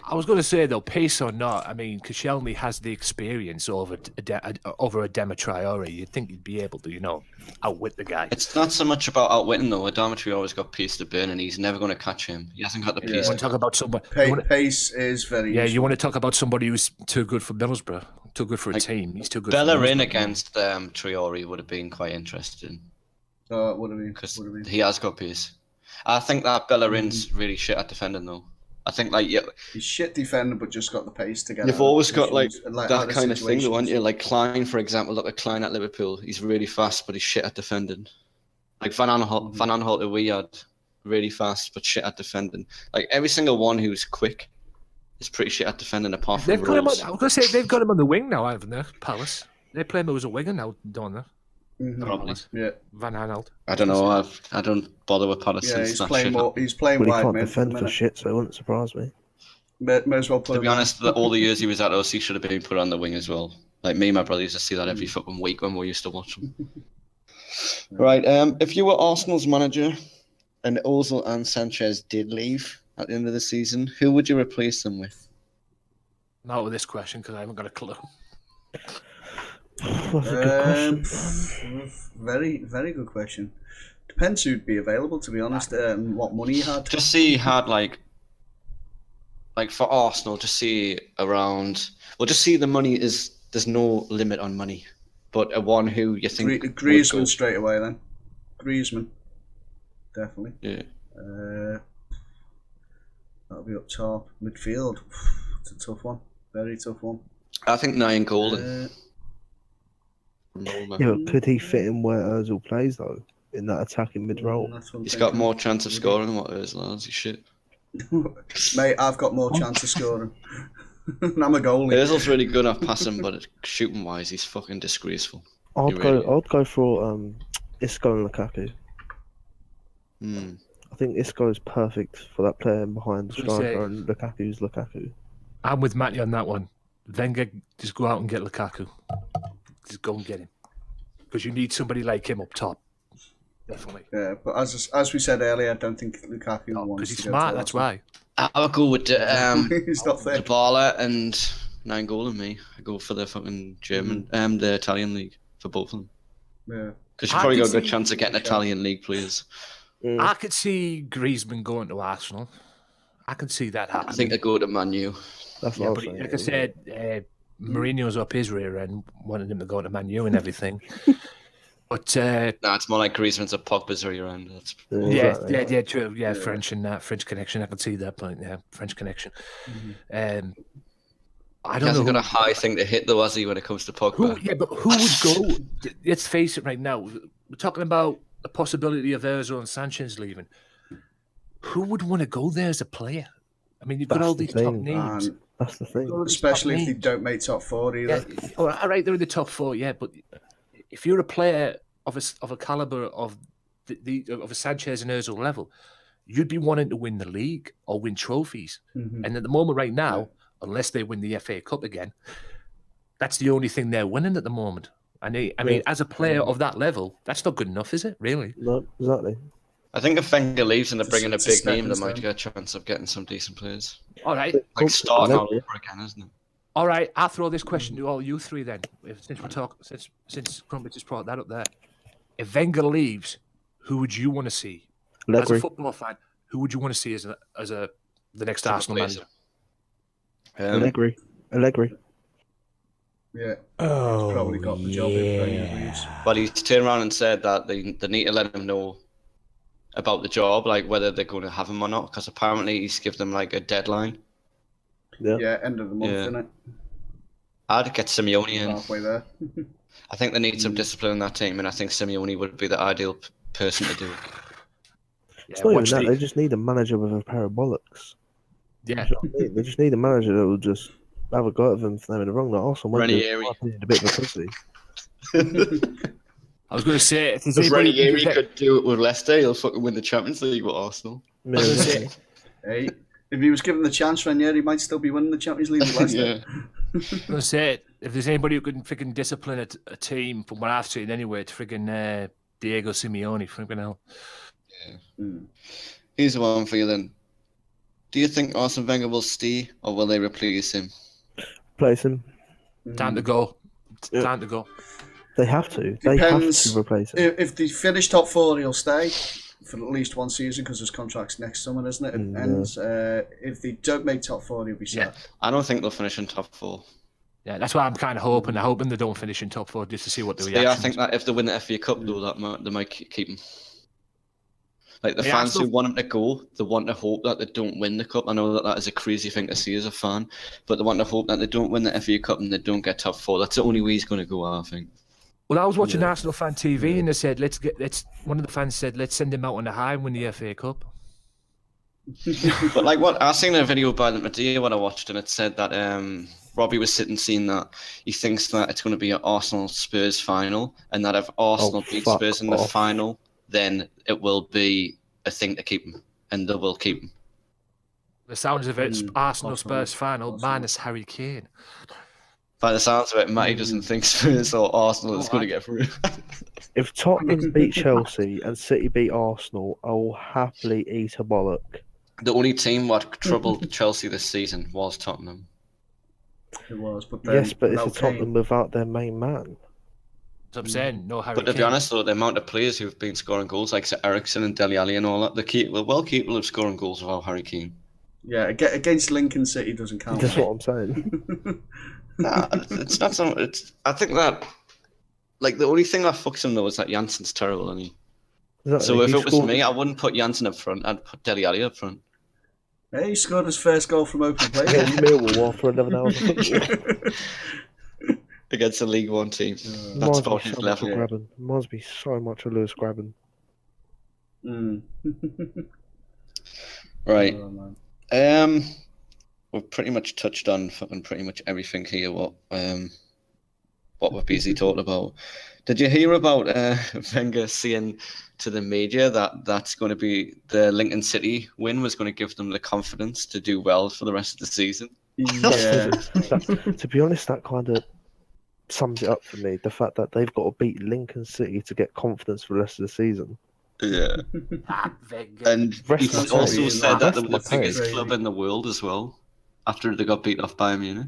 I was going to say though, pace or not, I mean, Koscielny has the experience over Adama Traore. You'd think he'd be able to, outwit the guy. It's not so much about outwitting though. Adama Traore's got pace to burn, and he's never going to catch him. He hasn't got the pace. You want to talk about somebody? Pace is very. Yeah, useful. You want to talk about somebody who's too good for Middlesbrough, too good for a team. He's too good. Bellerin against Traore would have been quite interesting. It would have been because he has got pace. I think that Bellerin's really shit at defending though. I think he's shit defending, but just got the pace to get. You've always got like that kind of thing, though, haven't you? Like Klein, for example. Look at Klein at Liverpool. He's really fast, but he's shit at defending. Like Van Aanholt that we had, really fast but shit at defending. Like every single one who's quick is pretty shit at defending, apart from Rose. I was going to say they've got him on the wing now, haven't they? Palace. They play him as a winger now, don't they? Probably. Yeah. Van Aanholt. I don't know. I don't bother with Palace. Yeah, he's playing wide. He can't defend for shit, so it wouldn't surprise me. May as well put. To be honest, all the years he was at us, he should have been put on the wing as well. Like me and my brother used to see that every fucking week when we used to watch him. Right. If you were Arsenal's manager, and Ozil and Sanchez did leave at the end of the season, who would you replace them with? Not with this question because I haven't got a clue. That's a good question. Very, very good question. Depends who'd be available, to be honest, and what money he had. Just see he had like for Arsenal, just see around. Well, just see the money is there's no limit on money, but a one who you think Griezmann straight away then. Griezmann, definitely. Yeah. That'll be up top. Midfield, it's a tough one. Very tough one. I think Nyan Golden. Yeah, but could he fit in where Ozil plays though, in that attacking mid role? He's got more chance of scoring than what Ozil has. He's shit. Mate, I've got more chance of scoring. I'm a goalie. Ozil's really good at passing, but shooting wise, he's fucking disgraceful. I'd go for Isco and Lukaku. I think Isco is perfect for that player behind the striker, and Lukaku's Lukaku. I'm with Matty on that one. Wenger, just go out and get Lukaku. Just go and get him, because you need somebody like him up top. Definitely. Yeah, but as we said earlier, I don't think Lukaku wants because he's smart. That's why. I'll go with Dybala and Nainggolan. Me, I go for the fucking German, the Italian league for both of them. Yeah, because you probably got a good chance of getting Italian league players. I could see Griezmann going to Arsenal. I could see that happening. I think they go to Man U. That's what I was saying. Like I said, Mourinho's up his rear end, wanted him to go to Man U and everything. But Nah, it's more like Griezmann's a Pogba's around. That's yeah, true. Yeah, French and French connection. I can see that point. Yeah, French connection. I don't he hasn't know. got a high thing to hit though, has he, when it comes to Pogba? But who would go? Let's face it. Right now, we're talking about the possibility of Ozil and Sanchez leaving. Who would want to go there as a player? I mean, you've got all these top names. That's the thing. Especially if they don't make top 4 either. Yeah, all right, they're in the top 4, yeah. But if you're a player of a caliber of of a Sanchez and Ozil level, you'd be wanting to win the league or win trophies. And at the moment, right now, unless they win the FA Cup again, that's the only thing they're winning at the moment. And I mean, as a player of that level, that's not good enough, is it? Really? No, exactly. I think if Wenger leaves and they bring in a big name, they might get a chance of getting some decent players. All right. Like starting all over again, isn't it? All right, I'll throw this question to all you three then. Since Crumpet just brought that up there. If Wenger leaves, who would you want to see? As a football fan, who would you want to see as the next Arsenal manager? Allegri. Yeah. He's probably got the job if Wenger leaves. But he's turned around and said that they need to let him know about the job, like whether they're going to have him or not, because apparently he's given them like a deadline. Yeah, end of the month, isn't it? I'd get Simeone in. Halfway there. I think they need some discipline in that team, and I think Simeone would be the ideal person to do it. It's not even that. They just need a manager with a pair of bollocks. Yeah. They just need a manager that will just have a go at them if they're in the wrong. Like Arsenal, Ranieri. A bit of a pussy. I was going to say, if Ranieri could do it with Leicester, he'll fucking win the Champions League with Arsenal. Hey, if he was given the chance, Ranieri might still be winning the Champions League with Leicester. I was going to say, if there's anybody who can freaking discipline a team, from what I've seen anyway, it's freaking Diego Simeone, freaking hell. Yeah. Here's one for you then. Do you think Arsene Wenger will stay, or will they replace him? Replace him. Time to go. Time to go. They have to. They have to replace him. If they finish top 4, he'll stay for at least one season because his contract's next summer, isn't it? And if they don't make top 4, he'll be sad. Yeah. I don't think they'll finish in top 4. Yeah, that's why I'm kind of hoping. I'm hoping they don't finish in top 4 just to see what the reaction is. Yeah, I think that if they win the FA Cup, though, they might keep him. Like the fans who want him to go, they want to hope that they don't win the cup. I know that is a crazy thing to see as a fan, but they want to hope that they don't win the FA Cup and they don't get top 4. That's the only way he's going to go, I think. Well, I was watching Arsenal Fan TV and they said, one of the fans said, let's send him out on the high and win the FA Cup. But like I seen a video by them today when I watched, and it said that Robbie was seeing that he thinks that it's going to be an Arsenal Spurs final, and that if Arsenal beat Spurs in the final, then it will be a thing to keep him, and they will keep him. The sounds of it's Arsenal Spurs final minus Harry Kane. By the sounds of it, Matty doesn't think Spurs or Arsenal is going to get through. If Tottenham beat Chelsea and City beat Arsenal, I will happily eat a bollock. The only team that troubled Chelsea this season was Tottenham. It was, but yes, but it's a Tottenham without their main man. That's what I'm saying. No Harry Kane. But to be honest, though, the amount of players who've been scoring goals, like Eriksen and Dele Alli and all that, they're capable of scoring goals without Harry Kane. Yeah, against Lincoln City doesn't count. That's what I'm saying. Nah, it's not so. I think that, like, the only thing that fucks him though is that Jansen's terrible, isn't he? Exactly. So if it was me, I wouldn't put Jansen up front. I'd put Dele Alli up front. Hey, he scored his first goal from open play. Millwall for 11 hours. Against a League One team. That's about his level. Reminds me so much of Lewis Grabban. Right. We've pretty much touched on fucking pretty much everything here. What we've basically talked about. Did you hear about Wenger saying to the media that that's going to be the Lincoln City win was going to give them the confidence to do well for the rest of the season? Yeah. To be honest, that kind of sums it up for me. The fact that they've got to beat Lincoln City to get confidence for the rest of the season. Yeah. And he also said that they were the biggest club in the world as well, after they got beat off Bayern Munich.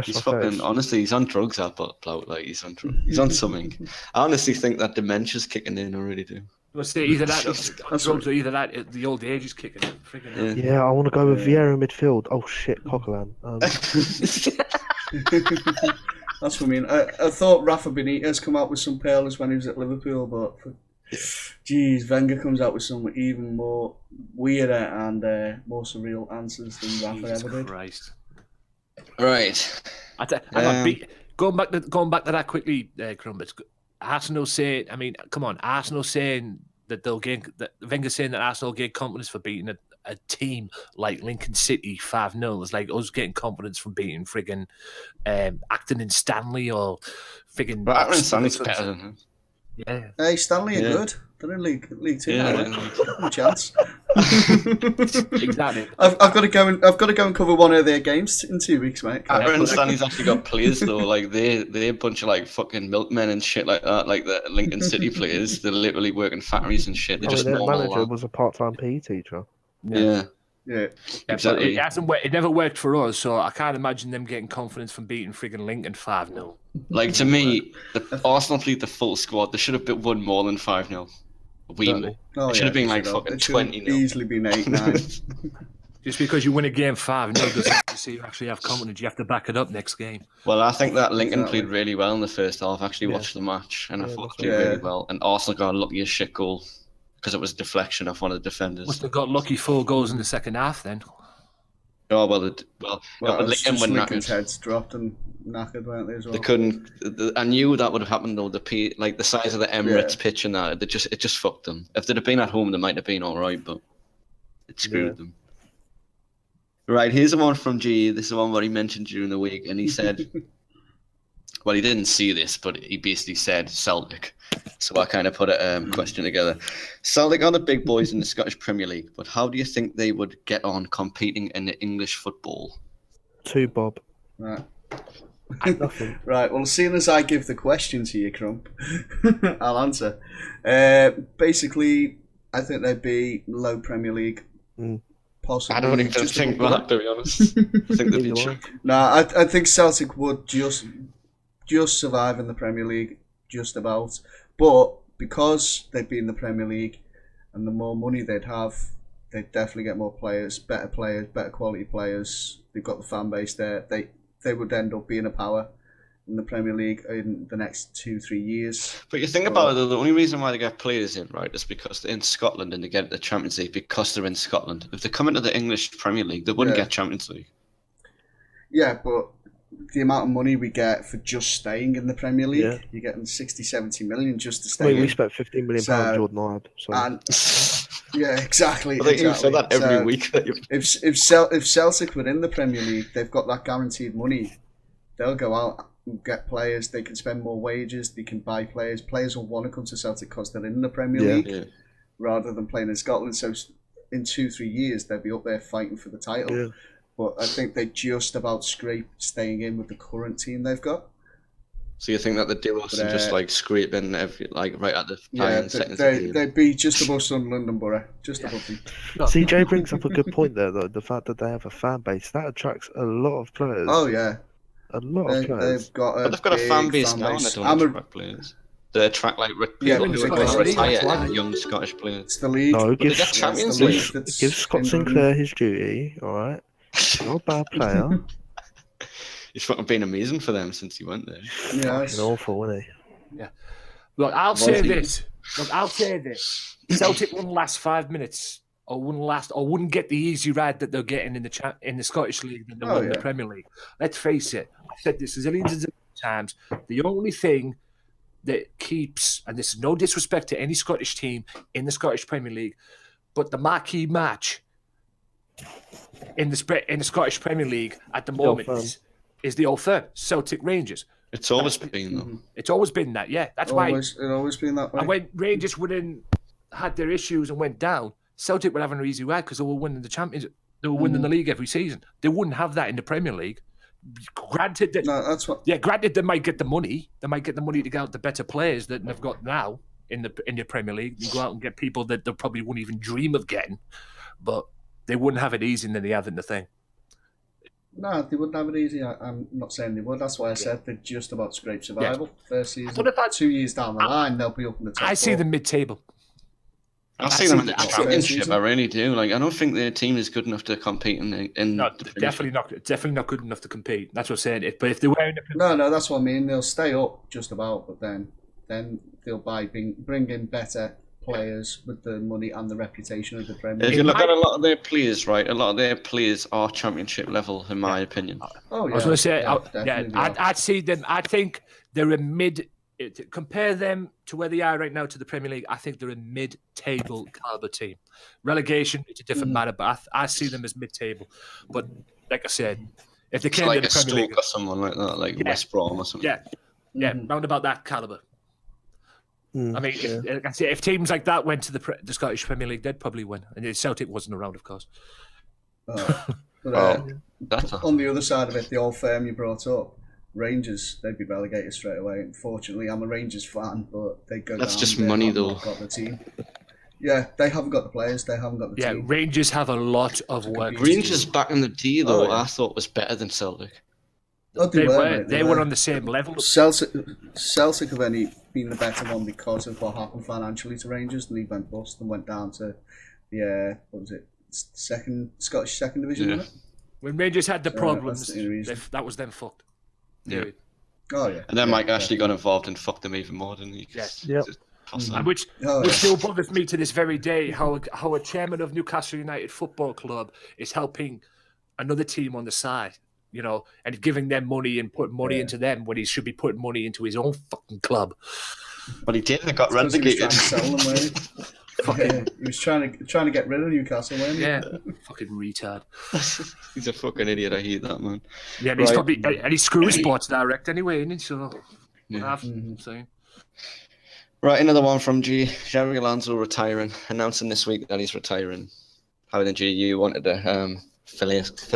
He's fucking, honestly, he's on drugs, that bloke. Like, he's on drugs. He's on something. I honestly think that dementia's kicking in, I really do. Well, say either that, drugs, or either that, the old age is kicking in. Yeah, I want to go with Vieira midfield. Oh shit, Coquelin. That's what I mean. I thought Rafa Benitez come out with some pearlers when he was at Liverpool, but geez, Wenger comes out with some even more weirder and more surreal answers than Rafa ever did. Christ. Right. Going back to that quickly, Crumbits. Arsenal saying, I mean, come on, Arsenal saying that they'll gain, that Wenger saying that Arsenal gain confidence for beating a team like Lincoln City 5-0. It's like us getting confidence from beating friggin' Acton and Stanley or friggin' But Acton and Stanley's better than him. Yeah. Hey, Stanley are good. They're in League Two. Yeah, No chance. Exactly. I've got to go and cover one of their games in 2 weeks, mate. Acton and Stanley's actually got players though. Like they're a bunch of like fucking milkmen and shit like that. Like the Lincoln City players, they're literally working factories and shit. They're just their normal. manager was a part-time PE teacher. Yeah. Exactly. It never worked for us, so I can't imagine them getting confidence from beating friggin' Lincoln 5-0. Like to me, the Arsenal played the full squad. They should have won more than 5-0. It should have been like fucking 20-0. Easily been 8-9. Just because you win a game 5-0 doesn't mean to say you actually have confidence. You have to back it up next game. Well, I think that Lincoln played really well in the first half. I actually watched the match and I thought they played really well. And Arsenal got a lucky as shit goal because it was a deflection off one of the defenders. Must have got lucky 4 goals in the second half then. Oh well, Lincoln when Lincoln's heads dropped and knackered, weren't they? As well. They couldn't. I knew that would have happened though. The size of the Emirates pitch and that, it just fucked them. If they'd have been at home, they might have been all right, but it screwed them. Right, here's the one from G. This is the one where he mentioned during the week, and he said, well, he didn't see this, but he basically said Celtic. So I kind of put a question together. Celtic are the big boys in the Scottish Premier League, but how do you think they would get on competing in the English football? 2 bob. Right. Nothing. Right, well, as soon as I give the question to you, Crump, I'll answer. Basically, I think they'd be low Premier League. Possibly. I don't even think that, to be honest. I think they'd be cheap. I think Celtic would just survive in the Premier League, just about. But because they'd be in the Premier League and the more money they'd have, they'd definitely get more players, better quality players. They've got the fan base there. They would end up being a power in the Premier League in the next 2-3 years. But you think about it, the only reason why they get players in, right, is because they're in Scotland and they get the Champions League because they're in Scotland. If they come into the English Premier League, they wouldn't get Champions League. Yeah, but the amount of money we get for just staying in the Premier League, you're getting 60-70 million just to stay in. We spent £15 million on Jordan Ibe. So. And, yeah, exactly. I think you say that every week. If Celtic were in the Premier League, they've got that guaranteed money. They'll go out and get players. They can spend more wages. They can buy players. Players will want to come to Celtic because they're in the Premier League rather than playing in Scotland. So in 2-3 years, they'll be up there fighting for the title. Yeah. But I think they just about scrape staying in with the current team they've got. So you think that the duos are just like scraping right at the seconds? They'd be just above Sunderland and Borough, just above them. CJ brings up a good point there, though. The fact that they have a fan base that attracts a lot of players. Oh yeah, a lot of players. They've got a fan base now, and they don't attract players. They attract people who are going to retire, young Scottish players. It's the league. No, give Champions League. Give Scott Sinclair his duty. All right, not a bad player. He's fucking been amazing for them since he went there. Yeah, it's awful, wasn't he? Yeah. Look, I'll say this. Celtic wouldn't last 5 minutes, or wouldn't get the easy ride that they're getting in the Scottish League than they would in the Premier League. Let's face it. I've said this a zillions of times. The only thing that keeps, and this is no disrespect to any Scottish team in the Scottish Premier League, but the marquee match in the Scottish Premier League at the moment is the Old Firm, Celtic Rangers. It's always been though. It's always been that, yeah. That's why it's always been that way. And when Rangers had their issues and went down, Celtic were having an easy ride because they were winning the Champions. They were winning the league every season. They wouldn't have that in the Premier League. Granted they might get the money. They might get the money to get out the better players that they've got now in the Premier League. You go out and get people that they probably wouldn't even dream of getting, but they wouldn't have it easy than they have in the thing. No, they wouldn't have it easy. I'm not saying they would. That's why I said they're just about scrape survival. First season, 2 years down the line, they'll be up in the top. I see them mid-table. I see them in the That's Championship. season. I really do. Like, I don't think their team is good enough to compete in No, the definitely not good enough to compete. That's what I'm saying. But if they were in the No, that's what I mean. They'll stay up just about, but then they'll bring in better players with the money and the reputation of the Premier If League. you look at a lot of their players, right, a lot of their players are Championship level, in my opinion. Oh, yeah. I was going to say, definitely they are. I'd see them. I think they're a mid. Compare them to where they are right now to the Premier League. I think they're a mid-table caliber team. Relegation, it's a different matter, but I see them as mid-table. But like I said, if they It's came like to a the Premier Stoke League, or someone like that, like West Brom or something. yeah, round about that caliber. I mean, if teams like that went to the Scottish Premier League, they'd probably win. And Celtic wasn't around, of course. That's on the other side of it, the old firm you brought up, Rangers, they'd be relegated straight away. Unfortunately, I'm a Rangers fan, but they go That's down. just They money, have though. not got the team. Yeah, they haven't got the players. They haven't got the team. Rangers have a lot of work. Rangers back in the day, though, Oh, yeah. I thought was better than Celtic. Oh, They were. mate, They were on the same level. Celtic have only been the better one because of what happened financially to Rangers, and he went bust and went down to the what was it, Scottish second division. Yeah. Wasn't it? When Rangers had the problems, that's the reason. that was them fucked. Yeah. Oh yeah. And then yeah, Mike Ashley got involved and fucked them even more, didn't he? And which still bothers me to this very day, how a chairman of Newcastle United Football Club is helping another team on the side, and giving them money and putting money into them when he should be putting money into his own fucking club. But he did. They got He was trying relegated. to sell them, wasn't he? He was trying to get rid of Newcastle, wasn't he? Yeah, fucking retard. He's a fucking idiot. I hate that man. Yeah, and he's probably screws Sports Direct anyway, isn't he? So, I'm saying. Right, another one from G. Xabi Alonso retiring, announcing this week that he's retiring. How did you wanted to fill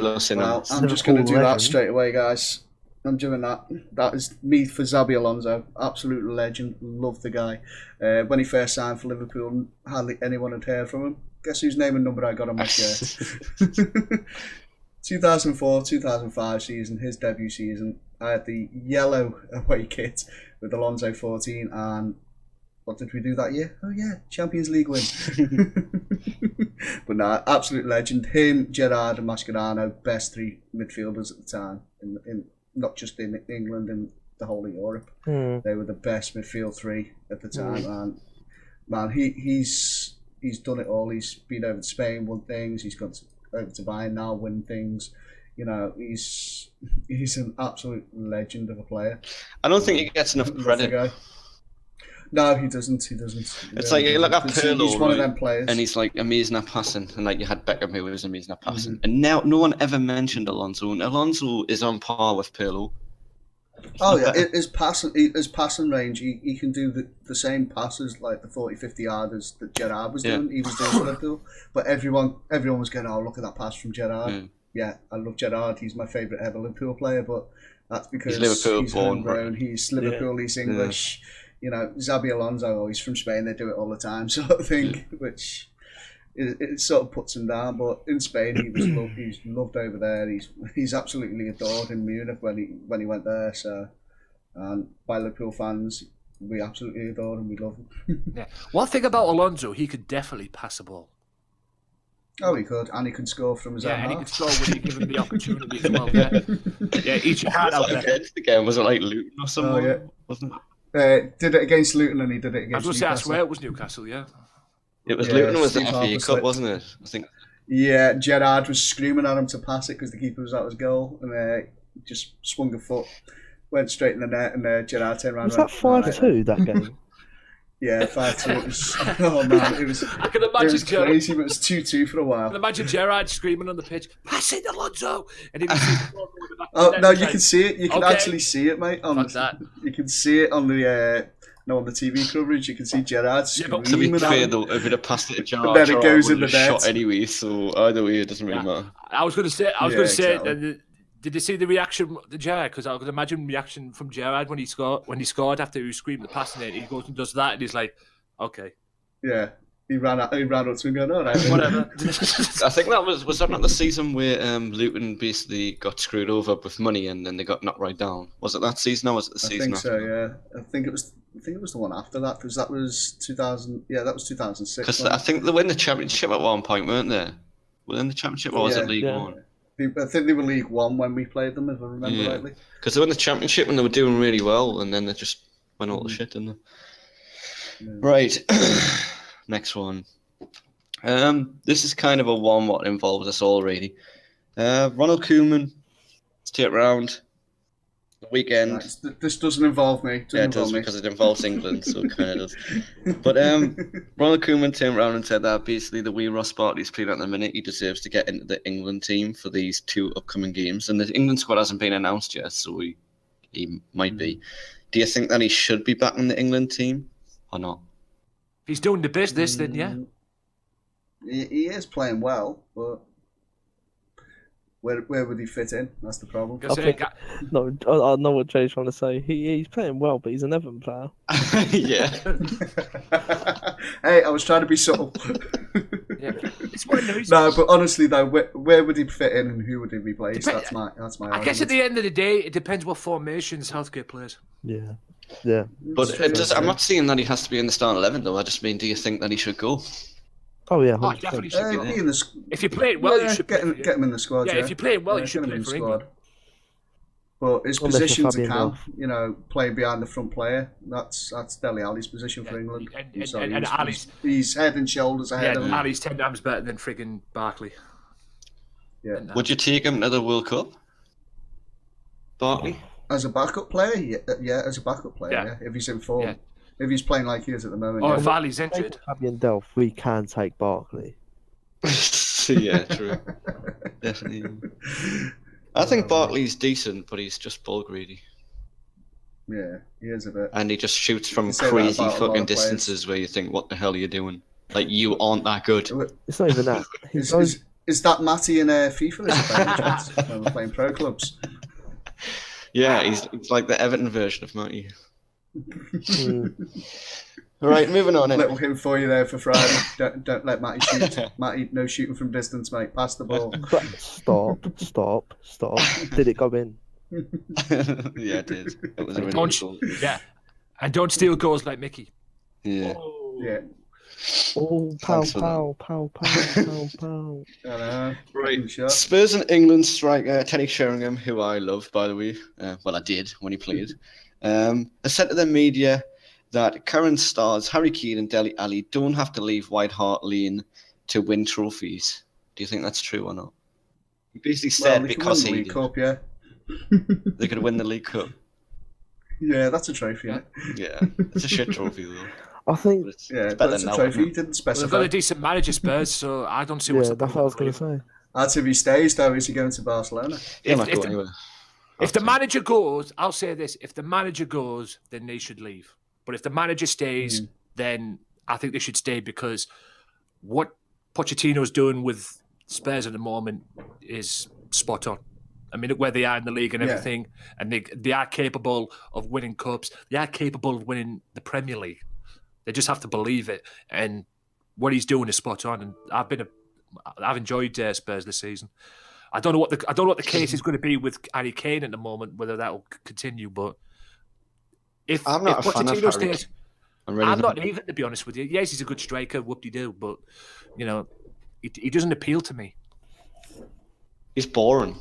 us in on Well, this? I'm just going to do that straight away, guys. I'm doing that. That is me for Xabi Alonso. Absolute legend. Love the guy. When he first signed for Liverpool, hardly anyone had heard from him. Guess whose name and number I got on my shirt? 2004, 2005 season, his debut season. I had the yellow away kit with Alonso 14, and what did we do that year? Oh yeah, Champions League win. But no, absolute legend. Him, Gerrard and Mascherano, best three midfielders at the time, in not just in England, in the whole of Europe. They were the best midfield three at the time, and man, he's done it all. He's been over to Spain, won things. He's gone over to Bayern now, win things. He's an absolute legend of a player. I don't think he gets enough credit. No, he doesn't. It's like you look at Pirlo, he's one of them players, and he's like amazing at passing, and like you had Beckham who was amazing at passing, and now no one ever mentioned Alonso. And Alonso is on par with Pirlo. Oh yeah, his passing range, he can do the same passes like the 40-50 yarders that Gerrard was doing. He was doing for Liverpool, but everyone was going, oh, look at that pass from Gerrard. Yeah, I love Gerrard. He's my favourite ever Liverpool player, but that's because he's homegrown. He's Liverpool. He's English. Xabi Alonso, he's from Spain. They do it all the time, sort of thing, which it sort of puts him down. But in Spain, he's loved over there. He's absolutely adored in Munich when he went there. So, and by Liverpool fans, we absolutely adore him. We love him. Yeah. One thing about Alonso, he could definitely pass a ball. Oh, he could, and he could score from his own and he half. could score when you give him the opportunity as well. Yeah, each hand out there. Again, was it like Luton or something? Oh, yeah. Wasn't it? Did it against Luton, and he did it against Newcastle. I swear it was Newcastle, yeah. It was Luton was the FA Cup, wasn't it? I think. Yeah, Gerrard was screaming at him to pass it because the keeper was at his goal, and just swung a foot, went straight in the net, and Gerrard turned around. Was that 5-2 that game? Yeah, 5-2. Oh man, it was. I can imagine it was crazy, but it was 2-2 for a while. I can imagine Gerrard screaming on the pitch, "Pass it, Alonso!" And he was oh no, you can see it. You can actually see it, mate. That. You can see it on the on the TV coverage. You can see Gerrard screaming. To be fair though, if it had passed it to Gerrard, then it goes in the net. Shot anyway. So either way, it doesn't really matter. I was going to say. Exactly. Did you see the reaction to Gerrard? Because I could imagine reaction from Gerrard when he scored after he screamed the passing it. He goes and does that, and he's like, "Okay." Yeah, He ran up to him going, all right. Whatever. I think that was that not the season where Luton basically got screwed over with money and then they got knocked right down? Was it that season or was it the season after? I think so, yeah. I think it was the one after that because that was 2000. Yeah, that was 2006. Because I think they were in the Championship at one point, weren't they? Were they in the Championship or was it League One? I think they were League One when we played them, if I remember rightly. Because they were in the Championship and they were doing really well, and then they just went all to shit, didn't they? Yeah. Right. Next one. This is kind of a one what involves us all, really. Ronald Koeman, stay around the weekend. Right. This doesn't involve me. It does because it involves England, so it kind of does. But Ronald Koeman turned around and said that basically the way Ross Barkley's playing at the minute, he deserves to get into the England team for these 2 upcoming games. And the England squad hasn't been announced yet, so he might be. Do you think that he should be back in the England team or not? If he's doing the business, then yeah. He is playing well, but where would he fit in? That's the problem. I know what Jay's trying to say. He's playing well, but he's an Everton player. Yeah. Hey, I was trying to be subtle. Yeah. It's one of the reasons. No, but honestly though, where would he fit in and who would he replace? That's my I guess at the end of the day, it depends what formations Southgate plays. Yeah. But I'm not saying that he has to be in the starting 11 though. I just mean, do you think that he should go? Oh yeah, Oh, definitely should be there. If you play it well, you should get him in the squad. Yeah, if you play it well, you should play for England. But his position's a camp, playing behind the front player. That's Dele Alli's position for England. And Ali's, he's head and shoulders ahead of him. Ali's 10 times better than frigging Barkley. Yeah. Would you take him to the World Cup, Barkley? As a backup player, yeah. As a backup player, yeah. If he's in form. Yeah. If he's playing like he is at the moment. If Ali's injured. Xabi and Delph, we can take Barkley. Yeah, true. Definitely. I think Barkley's decent, but he's just ball greedy. Yeah, he is a bit. And he just shoots from crazy fucking distances where you think, what the hell are you doing? Like, you aren't that good. It's not even that. Is that Matty in FIFA? When we're playing pro clubs? Yeah, he's like the Everton version of Matty. Right, moving on. Little hint for you there for Friday. Don't let Matty shoot. Matty, no shooting from distance, mate. Pass the ball. Stop. Did it go in? Yeah, it did. It was a really good goal. Yeah, and don't steal goals like Mickey. Yeah. Yeah. Oh, pow. Right. Spurs and England striker Teddy Sheringham, who I love, by the way. Well, I did when he played. Has said to the media that current stars Harry Kane and Dele Alli don't have to leave White Hart Lane to win trophies. Do you think that's true or not? He basically said because he did. Cup, yeah. They could win the League Cup. Yeah, that's a trophy. Yeah, it's a shit trophy though. I think. It's that's a trophy. He didn't specify. They've got a decent manager, Spurs, so I don't see what's the that's what I was going to say. That's if he stays, though. Is he going to Barcelona? If the manager goes, I'll say this: if the manager goes, then they should leave. But if the manager stays, then I think they should stay because what Pochettino's doing with Spurs at the moment is spot on. I mean, look where they are in the league and everything, and they are capable of winning cups. They are capable of winning the Premier League. They just have to believe it, and what he's doing is spot on. And I've enjoyed Spurs this season. I don't know what the case is going to be with Harry Kane at the moment, whether that will continue. But if Pochettino stays, I'm not even, to be honest with you. Yes, he's a good striker, whoop-de-doo, but he doesn't appeal to me. He's boring.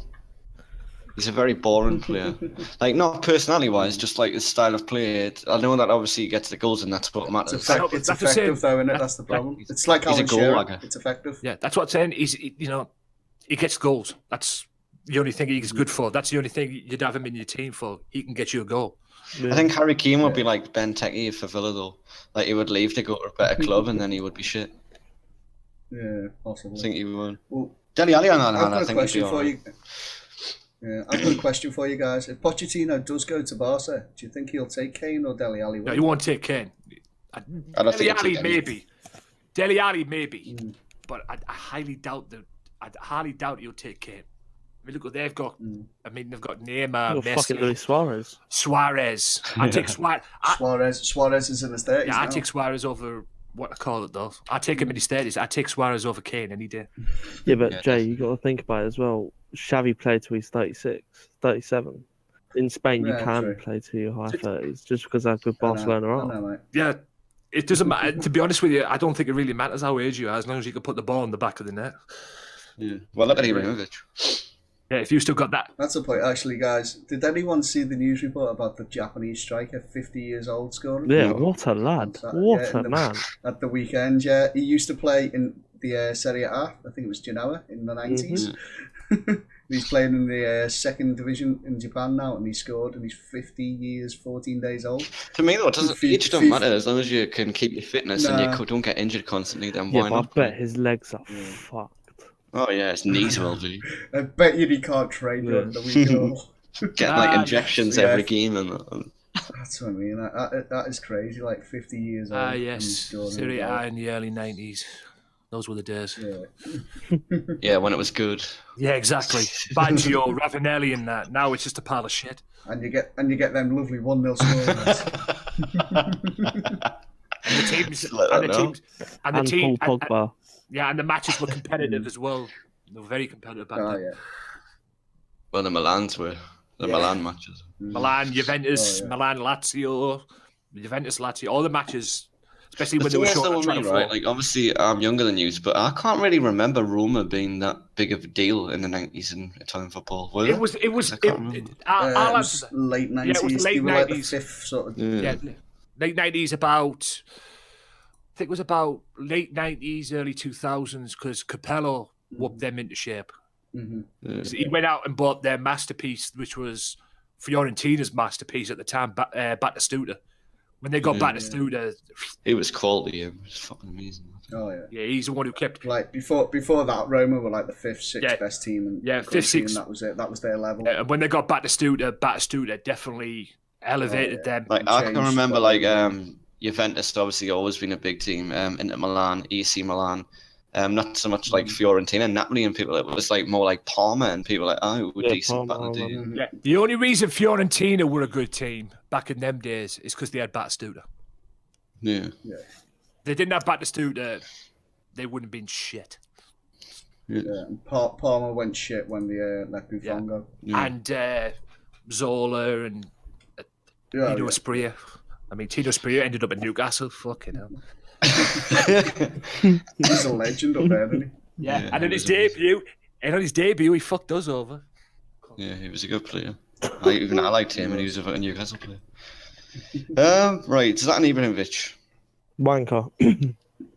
He's a very boring player. Like, not personality-wise, just like his style of play. I know that obviously he gets the goals and that's what matters. It's effective, though, isn't it? That's the problem. It's like Alan Shearer. It's effective. Yeah, that's what I'm saying. He gets goals. That's the only thing he's good for. That's the only thing you'd have him in your team for. He can get you a goal. Yeah. I think Harry Kane would be like Ben Teke for Villa, though. Like, he would leave to go to a better club and then he would be shit. Yeah, possibly. I think he would. Well, Dele Alli, I think he'd be all right. Yeah, I've got a question for you guys. If Pochettino does go to Barca, do you think he'll take Kane or Dele Alli? No, he won't take Kane. Dele Alli maybe. But I highly doubt he'll take Kane. I mean, look what they've got. I mean, they've got Neymar, Messi, fucking Luis Suarez. I take Suarez. Suarez is in his 30s. Yeah, I take Suarez over what I call it though. I take him in his 30s. I take Suarez over Kane any day. Yeah, but Jay, you got to think about it as well. Xavi played till he's 36, 37. In Spain, you can true. play to your high 30s just because how good Barcelona I are. know, mate. Yeah, it doesn't matter. To be honest with you, I don't think it really matters how age you are, as long as you can put the ball in the back of the net. Yeah. Well, look at Ibrahimovic. Yeah, if you still got that. That's a point. Actually, guys, did anyone see the news report about the Japanese striker, 50 years old, scoring? Yeah, what a lad. What a man. At the weekend, yeah. He used to play in the Serie A, I think it was Genoa, in the 90s. He's playing in the second division in Japan now, and he scored, and he's 50 years, 14 days old. To me, though, age don't matter as long as you can keep your fitness and you don't get injured constantly. Then why not? I bet his legs are fucked. Oh yeah, his knees will be. I bet you he can't train during the week at all. Get like injections every game and. That's what I mean. That is crazy. Like 50 years old. Yes, Serie A in the early 90s. Those were the days. Yeah, when it was good. Yeah, exactly. Baggio, Ravanelli, and that. Now it's just a pile of shit. And you get them lovely 1-0 scores. And the team, Paul Pogba. And the matches were competitive as well. They were very competitive back then. Yeah. Well, the Milans were Milan matches. Milan, Juventus, Milan, Lazio, Juventus, Lazio. All the matches. Especially when they were short. Right? Like, obviously, I'm younger than you, but I can't really remember Roma being that big of a deal in the 90s in Italian football. It was late 90s. Yeah, it was late 90s. Like the fifth sort of. Yeah, late 90s about. I think it was about late 90s, early 2000s, because Capello whooped them into shape. So he went out and bought their masterpiece, which was Fiorentina's masterpiece at the time, Batistuta. When they got Batistuta, it was quality. It was fucking amazing. Oh yeah. Yeah, he's the one who kept. Like before that, Roma were like the fifth, sixth best team, and fifth, sixth. And that was it. That was their level. And when they got Batistuta definitely elevated them. Like I can remember, like Juventus obviously always been a big team. Inter Milan, AC Milan. Not so much like Fiorentina, Napoli, and people. It was like more like Parma and people like, we're decent back in the day. Yeah, the only reason Fiorentina were a good team back in them days is because they had Batistuta. Yeah. They didn't have Batistuta, they wouldn't have been shit. Yeah. Parma went shit when they let Buffon go. And Zola and Tino Asprilla. I mean, Tino Asprilla ended up at Newcastle. Fucking hell. He's a legend up there, isn't he? Yeah, and on his debut, he fucked us over. Yeah, he was a good player. I liked him, and he was a Newcastle player. Right, Zlatan Ibrahimovic. Wanker.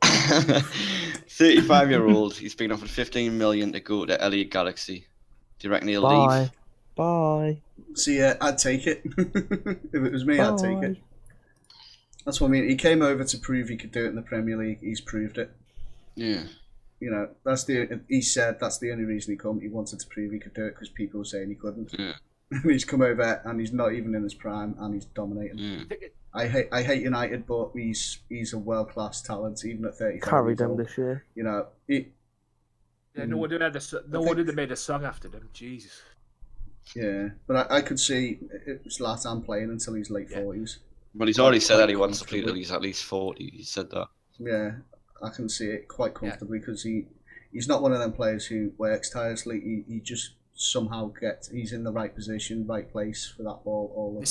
35-year-old. He's been offered 15 million to go to LA Galaxy. Do you reckon he'll leave? Bye. See, I'd take it. If it was me, I'd take it. That's what I mean. He came over to prove he could do it in the Premier League. He's proved it. Yeah. You know, he said that's the only reason he come. He wanted to prove he could do it because people were saying he couldn't. Yeah. And he's come over and he's not even in his prime and he's dominating. Yeah. I hate United, but he's a world class talent even at 35. Carried them this year. You know, no wonder they made a song after them. Jesus. Yeah, but I could see Zlatan playing until he's late 40s. But he's already said that he wants to play till he's at least 40. He said that. Yeah, I can see it quite comfortably because he's not one of them players who works tirelessly. He just somehow he's in the right position, right place for that ball all the time.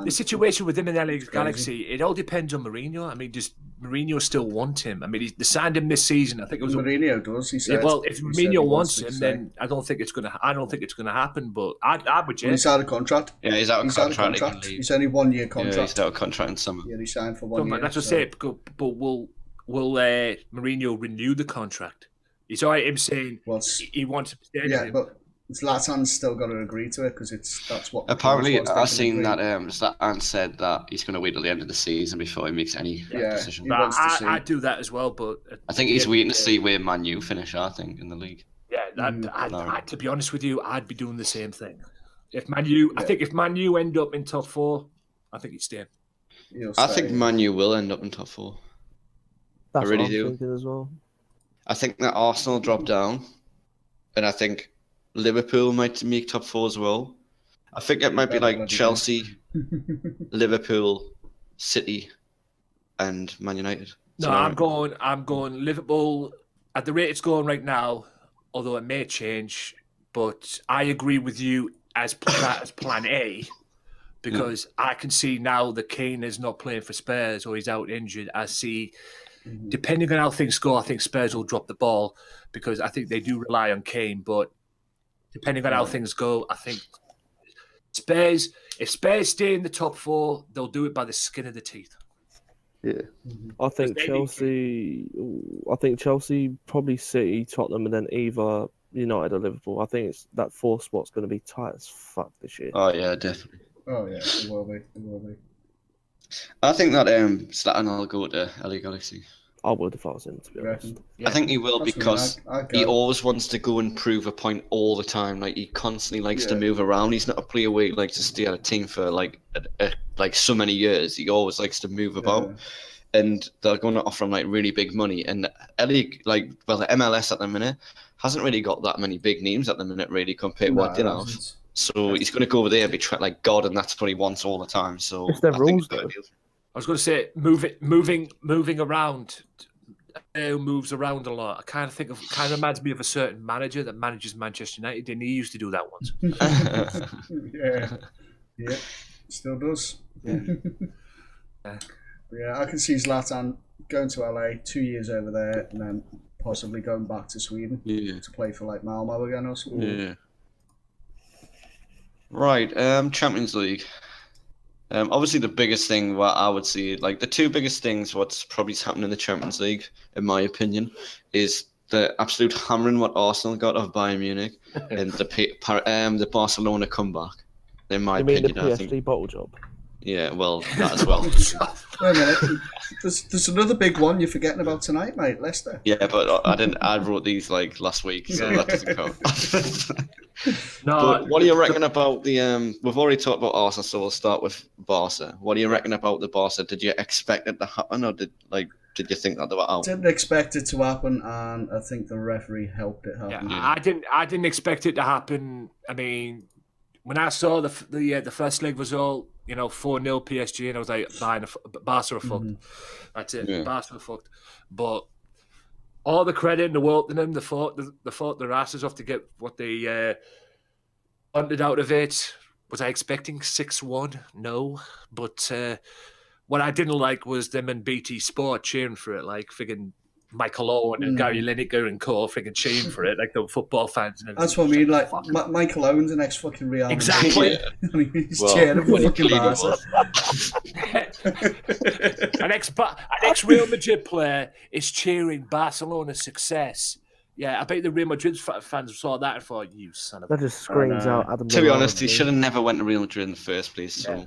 The situation with him in LA Galaxy, it all depends on Mourinho. I mean, does Mourinho still want him? I mean, they signed him this season. I think it was Mourinho does. He said. Well, if Mourinho wants him, then I don't think it's gonna happen. But I would. He's out of contract. Yeah, he's out of contract. He's only 1 year contract. Yeah, he's out of contract in summer. Yeah, he signed for 1 year. That's what I say. But will Mourinho renew the contract? It's all right him saying he wants to stay. Yeah, but Zlatan's still got to agree to it because that's what. Apparently, I've seen that Zlatan said that he's going to wait till the end of the season before he makes any decision. I'd do that as well, but I think he's waiting to see where Man U finish. I think in the league. Yeah, to be honest with you, I'd be doing the same thing. If Man U end up in top 4, I think he'd stay. I think Man U will end up in top 4. That's I really what I'm do. thinking as well. I think that Arsenal drop down, and I think Liverpool might make top 4 as well. I think it might be like Chelsea, Liverpool, City, and Man United. No, I'm going Liverpool at the rate it's going right now, although it may change. But I agree with you as plan A, because I can see now that Kane is not playing for Spurs or he's out injured. I see, depending on how things go, I think Spurs will drop the ball because I think they do rely on Kane. But depending on how things go, I think Spurs, if Spurs stay in the top 4, they'll do it by the skin of the teeth. Yeah, I think Chelsea. I think Chelsea, probably City, Tottenham, and then either United or Liverpool. I think it's that 4th spot's going to be tight as fuck this year. Oh yeah, definitely. Oh yeah, it will be. It will be. I think that Zlatan will go to LA Galaxy. I would if I was him, to be honest. I think he will because I'd he go. always wants to go and prove a point all the time. Like he constantly likes to move around. He's not a player where he likes to stay at a team for like so many years. He always likes to move about, and they're going to offer him like really big money. And LA, the MLS at the minute hasn't really got that many big names at the minute, really, compared to what they have. So he's going to go over there and be treated like God, and that's what he wants all the time. So It's their I think rules, it's a good though. deal. I was going to say moving around. Who moves around a lot. I kind of reminds me of a certain manager that manages Manchester United, and he used to do that once. Yeah, still does. Yeah. Yeah, I can see Zlatan going to LA, 2 years over there, and then possibly going back to Sweden to play for like Malmo again or something. Yeah. Right, Champions League. Obviously, the biggest thing, what I would see, like the 2 biggest things, what's probably happened in the Champions League, in my opinion, is the absolute hammering what Arsenal got of Bayern Munich and the Barcelona comeback. In my You mean opinion, the I PSG think. bottle job? Yeah, well, that as well. Wait a minute, there's another big one you're forgetting about tonight, mate. Leicester. Yeah, but I didn't. I wrote these like last week, so that doesn't count. No, But what do you reckon about the? We've already talked about Arsenal, so we'll start with Barca. What do you reckon about the Barca? Did you expect it to happen, or did you think that they were out? Didn't expect it to happen, and I think the referee helped it happen. Yeah, I didn't expect it to happen. I mean, when I saw the first leg result, 4-0 PSG, and I was like, Barca are fucked. That's it, Yeah. Barca are fucked. But all the credit in the world to them. They fought their asses off to get what they wanted out of it. Was I expecting 6-1? No. But what I didn't like was them and BT Sport cheering for it, like friggin' Michael Owen and Gary Lineker and co friggin' cheering for it, like the football fans. And That's what I mean. Like Michael Owen's an ex-fucking Real Madrid. Exactly. He's cheering for fucking Barca. An ex-Real Madrid player is cheering Barcelona's success. Yeah, I bet the Real Madrid fans saw that and thought, "You son of a..." That just screams out Adam. To be Lallana honest, he to me. should have never went to Real Madrid in the first place. So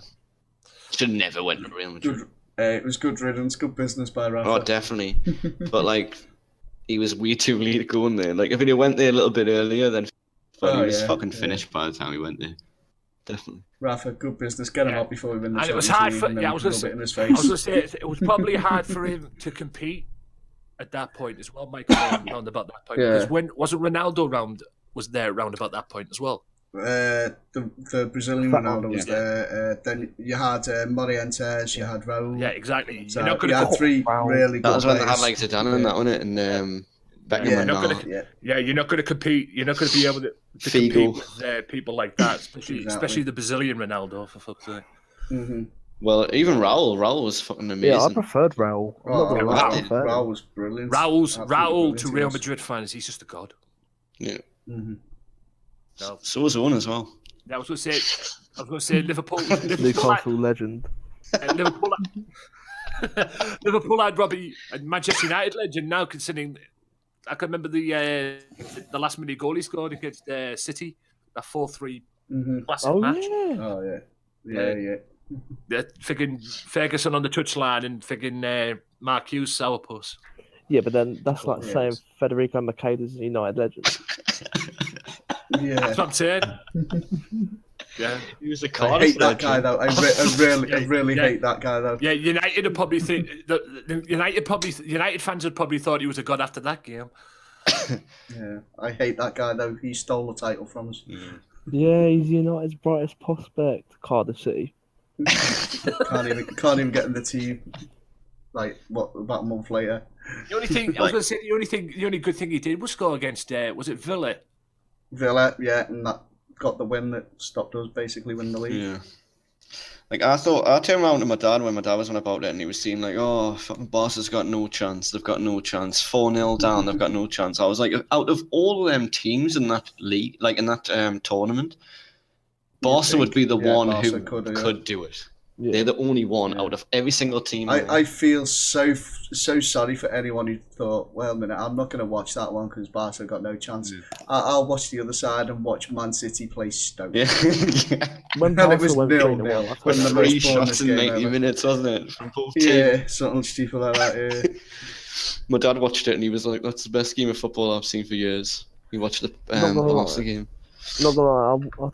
should have never went to Real Madrid. It was good riddance, good business by Rafa. Oh, definitely. But like, he was way too late going there. Like, if he went there a little bit earlier, then he was fucking finished by the time he went there. Definitely. Rafa, good business. Get him out before we win the And it was Champions hard League, for. and then I was rub going it in his to face. say it was probably hard for him to compete at that point as well. Michael round about that point, because when wasn't Ronaldo was there round about that point as well. The Brazilian Ronaldo was there. Then you had Morientes, you had Raul. Yeah, exactly. So You're not going you had to 3 really good That was when they players. had like Zidane and that, wasn't it? And Beckham and that. you're not going to compete. You're not going to be able to Figo. compete with people like that, Exactly. especially the Brazilian Ronaldo, for fuck's sake. Mm-hmm. Well, even Raul was fucking amazing. Yeah, I preferred Raul. I'm not gonna lie, I preferred him. Raul was brilliant. Raul Absolutely to brilliant. Real Madrid fans, he's just a god. Yeah. Mm-hmm. No. So was Owen as well. I was going to say Liverpool. Newcastle legend. Liverpool. Liverpool had Robbie, and Manchester United legend now. Considering, I can remember the last minute goal he scored against City, that 4-3 classic match. Yeah. Oh yeah. Friggin' Ferguson on the touchline and friggin' Mark Hughes sourpuss. Yeah, but then that's like saying Federico Maceda is a United legend. Yeah. That's what I'm saying. Yeah, He was a I Cardiff hate that legend. guy though. I really hate that guy though. yeah. United would probably think United fans would probably thought he was a god after that game. Yeah, I hate that guy though. He stole the title from us. Yeah, he's United's brightest prospect. Cardiff City. Can't even get in the team. Like what? About a month later. The only thing I was going to say, the only good thing he did was score against was it Villa? Villa, yeah, and that got the win that stopped us basically winning the league. Yeah. Like I turned around to my dad when my dad was on about it, and he was saying like, "Oh, fucking Barca's got no chance. They've got no chance. 4-0 down. They've got no chance." I was like, out of all of them teams in that league, like in that tournament, Barca would be the one Barca who could do it. Yeah. They're the only one out of every single team. I feel so sorry for anyone who thought, well, a minute, I'm not going to watch that one because Barca got no chance. Yeah. I'll watch the other side and watch Man City play Stoke. Yeah. When And it was Barca went 0-0. 3-1, When the Three most shots in 90 ever. minutes, wasn't it? From both teams. Yeah, something stupid like that. Yeah. My dad watched it and he was like, "That's the best game of football I've seen for years." He watched the Not gonna Barca lie. game. Not gonna lie, I'll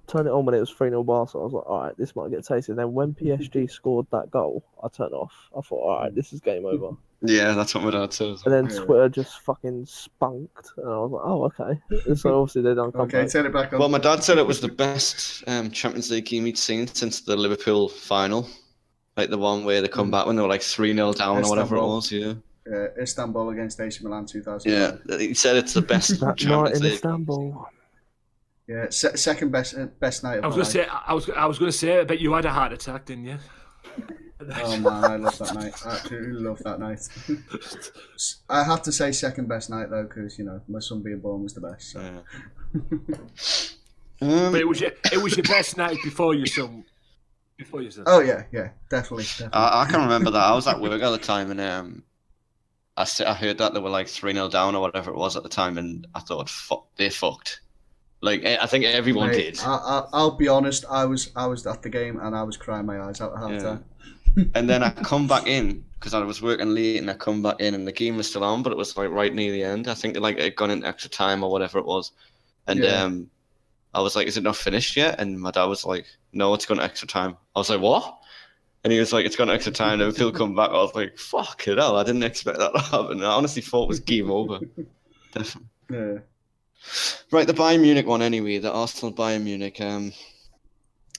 turn it on when it was 3-0 Barca. I was like, alright, this might get tasty. And then when PSG scored that goal, I turned off. I thought, alright, this is game over. Yeah, that's what my dad said. And then Yeah. Twitter just fucking spunked. And I was like, oh, okay. And so obviously they don't come Okay, back. turn it back on. Well, my dad said it was the best Champions League game he'd seen since the Liverpool final. Like the one where they come back when they were like 3-0 down or whatever it Istanbul. was, yeah. Istanbul against AC Milan 2000. Yeah, he said it's the best That night Champions in League. Istanbul. Yeah, second best night of I was my going to life. say, I was going to say, I bet you had a heart attack, didn't you? Oh man, I love that night. I absolutely love that night. I have to say second best night though, because you know my son being born was the best. So. Yeah. But it was your best night before your son. Oh yeah, definitely. I can remember that. I was at work at the time, and I heard that they were like 3-0 down or whatever it was at the time, and I thought, "Fuck, they're fucked." Like I think everyone Mate, did. I'll be honest. I was at the game and I was crying my eyes out at halftime. And then I come back in because I was working late, and I come back in, and the game was still on, but it was like right near the end. I think like it had gone into extra time or whatever it was, and Yeah. I was like, "Is it not finished yet?" And my dad was like, "No, it's gone to extra time." I was like, "What?" And he was like, "It's gone to extra time." And Liverpool come back. I was like, "Fuck it hell!" I didn't expect that to happen. I honestly thought it was game over. Definitely. Yeah. Right, the Bayern Munich one anyway. The Arsenal Bayern Munich.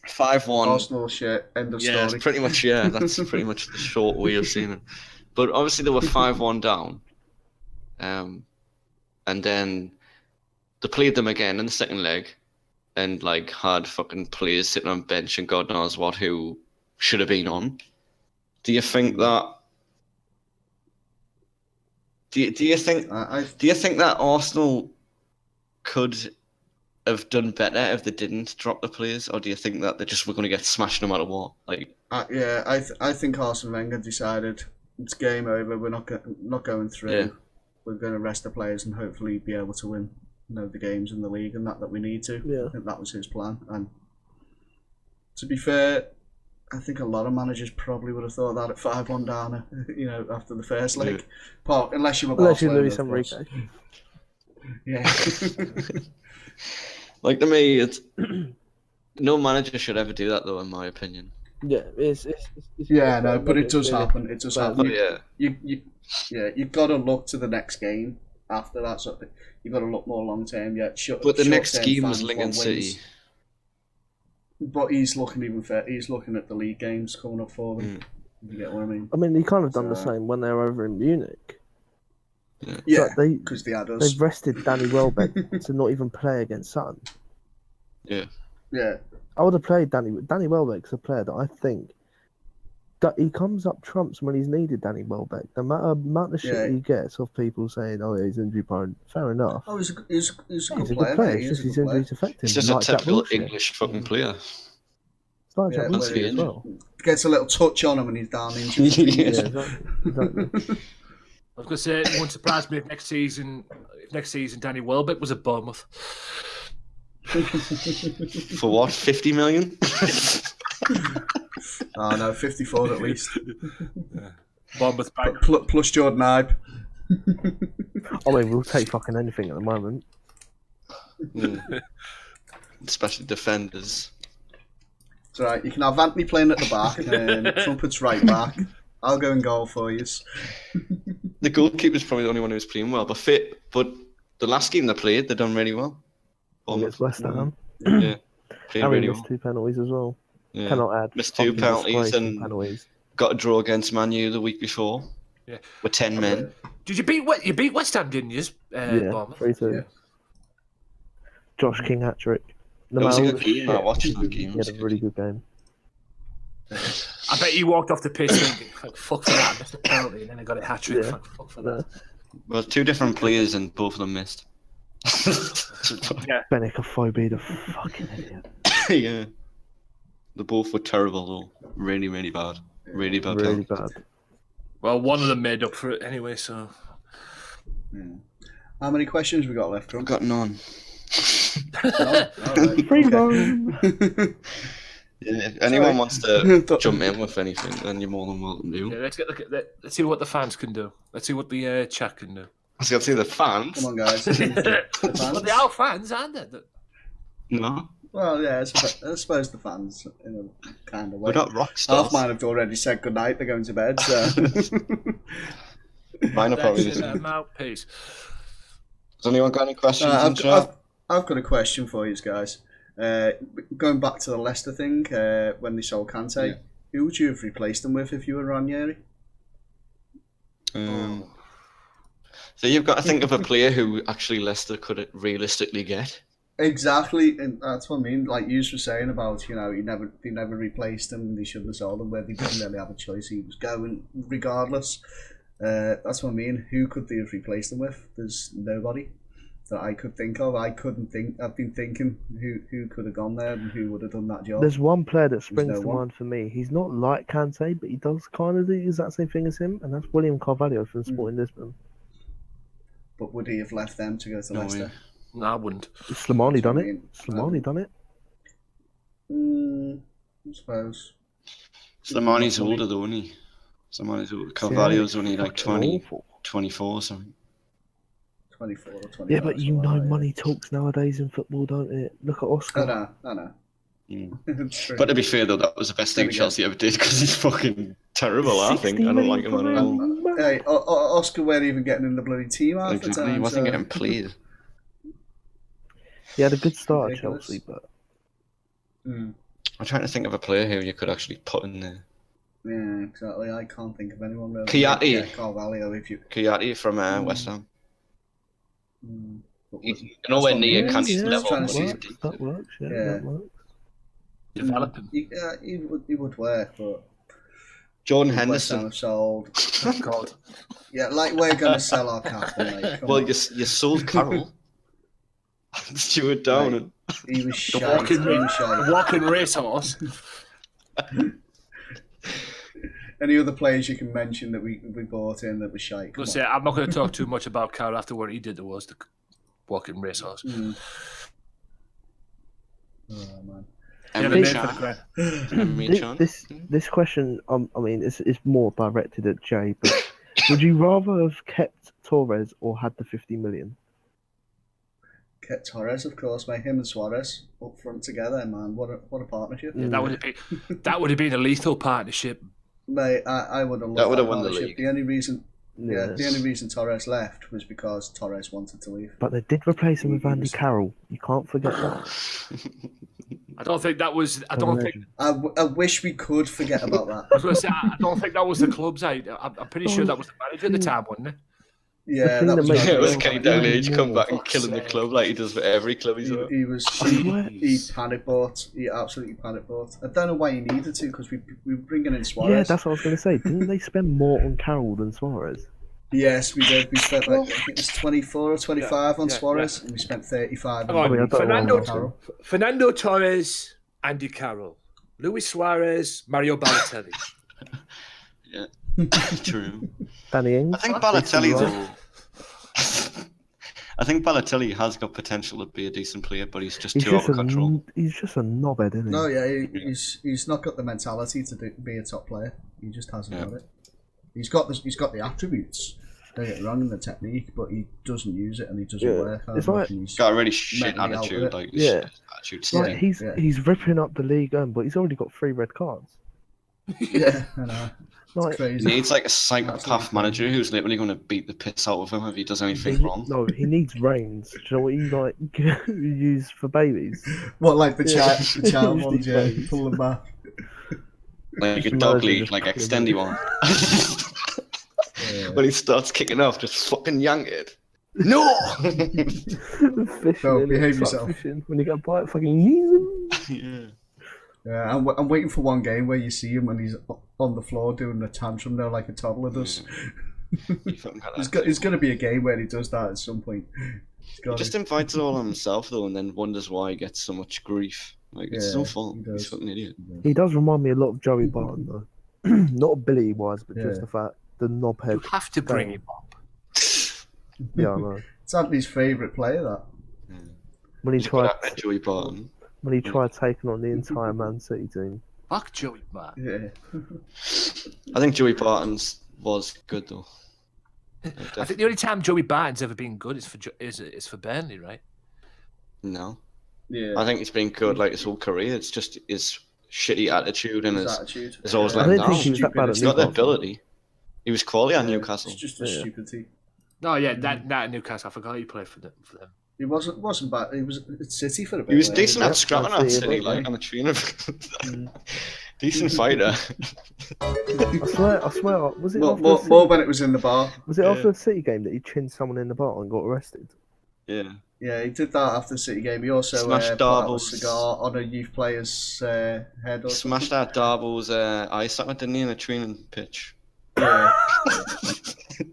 5-1. Arsenal shit. End of Yeah, story. pretty much. Yeah, that's pretty much the short way of seeing it. But obviously they were 5-1 down, and then they played them again in the second leg, and like had fucking players sitting on bench and God knows what who should have been on. Do you think that? Do you think that Arsenal could have done better if they didn't drop the players, or do you think that they just were going to get smashed no matter what? Like, I think Arsene Wenger decided it's game over. We're not going through. Yeah. We're going to rest the players and hopefully be able to win, the games in the league and that we need to. Yeah. I think that was his plan. And to be fair, I think a lot of managers probably would have thought that at 5-1 down. After the first leg, unless you were Barcelona, Luis of course. Enrique. Yeah. like to me, it's no manager should ever do that though, in my opinion. Yeah, it's Yeah, no, but it does really. happen. It does But- happen. Oh yeah. You've got to look to the next game after that sort of thing. You've got to look more long term. Yeah, But the next short-term game was fans Lincoln want City. wins. But he's looking even fair. He's looking at the league games coming up for them. You get what I mean? I mean, he kind of done the So- same when they were over in Munich. Yeah, They because they had us. they've rested Danny Welbeck to not even play against Sutton. Yeah. Yeah, I would have played Danny Welbeck's a player that I think that he comes up trumps when he's needed. Danny Welbeck, the amount of shit Yeah. he gets of people saying, "Oh, yeah, he's injury prone." Fair enough. he's a He's good a player. good player. mate. It's He just is a his good player. injuries affect him. It's just a like Jack typical Wilshere. English fucking player. It's like Yeah, Jack but Wilshere as well. Gets a little touch on him when he's down injured. Yeah. Yeah, exactly. I was going to say it won't surprise me if next season Danny Welbeck was at Bournemouth. For what? 50 million? Oh no, 54 at least. Bournemouth back. Plus Jordan Ibe. I mean, we'll take fucking anything at the moment. Especially defenders. It's alright, you can have Anthony playing at the back and Trumpet's right back. I'll go and goal for you. The goalkeeper's probably the only one who's playing well, but the last game they played, they done really well. Against West Ham. Yeah, played And we really missed well. 2 penalties as well. Yeah. Cannot add. Missed 2 fucking penalties disgraceful and penalties. got a draw against Man U the week before. Yeah. With 10 men. Did you beat West Ham, didn't you? Bournemouth? 3-2. Yeah. Josh King hat-trick. No It was a matter good all the game. I shit, watched that game. He had a really good game. I bet he walked off the pitch thinking, fuck for that, I missed a penalty, and then I got a hat-trick. Yeah. Fuck for that. Well, 2 different players and both of them missed. Benicophobia, the fucking idiot. Yeah. They both were terrible, though. Really, really bad. Really bad. Really bad. Well, one of them made up for it anyway, so... Yeah. How many questions we got left, I've Ron? got none. Free roam. If anyone wants to jump in with anything, then you're more than welcome to. Yeah, let's see what the fans can do. Let's see what the chat can do. I was going to say the fans. Come on, guys. The fans. Well, they are fans, aren't they? No, Well, yeah, I suppose the fans, in a kind of way. we're not rock stars. Half mine have already said goodnight, they're going to bed, so... Mine are probably That's listening. mouthpiece. Has anyone got any questions in chat? I've got a question for you guys. Going back to the Leicester thing, when they sold Kante, Yeah. who would you have replaced them with if you were Ranieri? So you've got to think of a player who actually Leicester could realistically get. Exactly, and that's what I mean. Like you were saying about, they never replaced him. They shouldn't have sold him. Where they didn't really have a choice, he was going regardless. That's what I mean. Who could they have replaced him with? There's nobody that I could think of. I've been thinking who could have gone there and who would have done that job. There's one player that springs no to one. mind for me. He's not like Kante, but he does kind of do the exact same thing as him, and that's William Carvalho from Sporting Lisbon. But would he have left them to go to No Leicester? way. No, I wouldn't. Slimani done I it. mean, Slimani done it. I suppose. Slimani's older though, isn't he? Slimani's older. Carvalho's only like Fucking 20, awful. 24 or something. 24 or 25. Yeah, but you something know like that, money talks nowadays in football, don't it? Look at Oscar. I know. Mm. It's true. But to be fair though, that was the best thing There we go. Chelsea ever did because he's fucking terrible, I think. I don't like him at all. Hey, Oscar weren't even getting in the bloody team half the Exactly, time. he wasn't so- getting played. He had a good start at Ridiculous. Chelsea, but Mm. I'm trying to think of a player who you could actually put in there. Yeah, exactly. I can't think of anyone really. Kouyaté. Yeah, Carvalho, if you. Kouyaté from West Ham. But He's wasn't- nowhere that's near what- Kante's yeah, level, trying but to he's see- decent. that works. Yeah, Yeah. that works. Develop him. He would work, but Jordan West Ham Henderson. have sold. Oh, God. Yeah, like we're gonna sell our captain. Mate. Come Well, on. you sold Carroll. Stuart Down. He was shite. walking He was shite. Walking racehorse. Any other players you can mention that we bought in that was shite? Come Let's on. say I'm not going to talk too much about Carroll after what he did to us, the walking racehorse. Mm. Oh man. Yeah, Emre the Can- man for the Can. Emre Thi- Can. This question, I mean, it's more directed at Jay, but would you rather have kept Torres or had the 50 million? Kept Torres, of course, mate. Him and Suarez up front together, man. What a partnership. Yeah, that would have been a lethal partnership. Mate, I would have loved That would have that won the partnership. league. The only reason, Yeah. the only reason Torres left was because Torres wanted to leave. But they did replace him with Andy Carroll. You can't forget that. I don't think that was. I don't think. I wish we could forget about that. I was going to say. I don't think that was the club's idea. I'm pretty sure that was the manager at the time, wasn't it? Yeah, thing that that was makes Yeah, it was Yeah. Kenny Dalglish Yeah. come back and Fuck's killing the sake. club like he does for every club he's at. He was he panic bought. He absolutely panic bought. I don't know why he needed to because we were bringing in Suarez. Yeah, that's what I was going to say. Didn't they spend more on Carroll than Suarez? Yes, we did. We spent like I think it was 24 or 25 on yeah, Suarez, and we spent 35 Hang on on, I don't Fernando, know. Carroll. Fernando Torres, Andy Carroll, Luis Suarez, Mario Balotelli. True. Danny Ings? I think Balotelli though. I think Balotelli has got potential to be a decent player, but he's just too out of control. He's just a knobhead, isn't he? No, yeah, he's not got the mentality to be a top player. He just hasn't Yeah. got it. He's got the attributes. Don't get me wrong in the technique, but he doesn't use it and he doesn't Yeah. work hard It's enough like- and he's Got a really shit mentally out attitude, with it. like Yeah. shit attitude. Like, stink. he's Yeah. he's ripping up the league, but he's already got 3 red cards. yeah, I know. Like, It's crazy. He needs like a psychopath Absolutely. manager who's literally going to beat the piss out of him if he does anything he, wrong. no, he needs reins. Do you know what you like use for babies? What, like the Yeah. child ones, yeah, These pull them back. Like a The dog manager leash, just like pulling extendy it. one. When he starts kicking off, just fucking yank it. No! Fishing, Bro, innit? behave It's like yourself. fishing. When you get a bite, fucking. Yeah. Yeah, I'm waiting for one game where you see him and he's on the floor doing a tantrum there like a toddler does. You fucking got There's that going to be a game where he does that at some point. He just invites it all on himself though, and then wonders why he gets so much grief. Like it's his own fault. he He's does. a fucking idiot. He does remind me a lot of Joey Barton, though. Not ability wise, but just Yeah. the fact the knobhead. You have to bring him up. Yeah, I know. It's Anthony's favourite player, that. When he He's got tried, that Joey Barton. when he tried taking on the entire Man City team. Fuck Joey, man. Yeah. I think Joey Barton's was good though. I think the only time Joey Barton's ever been good is for Burnley, right? No. Yeah. I think he's been good like his whole career. It's just his shitty attitude and His attitude. his always I letting don't down. think he was that bad at He's got the Newcastle. ability. He was quality at Newcastle. It's just a stupidity. No, yeah, that Newcastle. I forgot he played for them. He wasn't bad. He was at City for a bit. He was wasn't decent yeah, at scrapping I'd at say City, about like that. on the trainer. Decent fighter. I swear, was it More, after more, the more City, when it was in the bar. was it after the City game that he chinned someone in the bar and got arrested? Yeah. Yeah, he did that after the City game. He also Smashed put out a Darbo's- cigar on a youth player's head. Or Smashed that Darbo's eye socket, didn't he, in a training pitch? Yeah.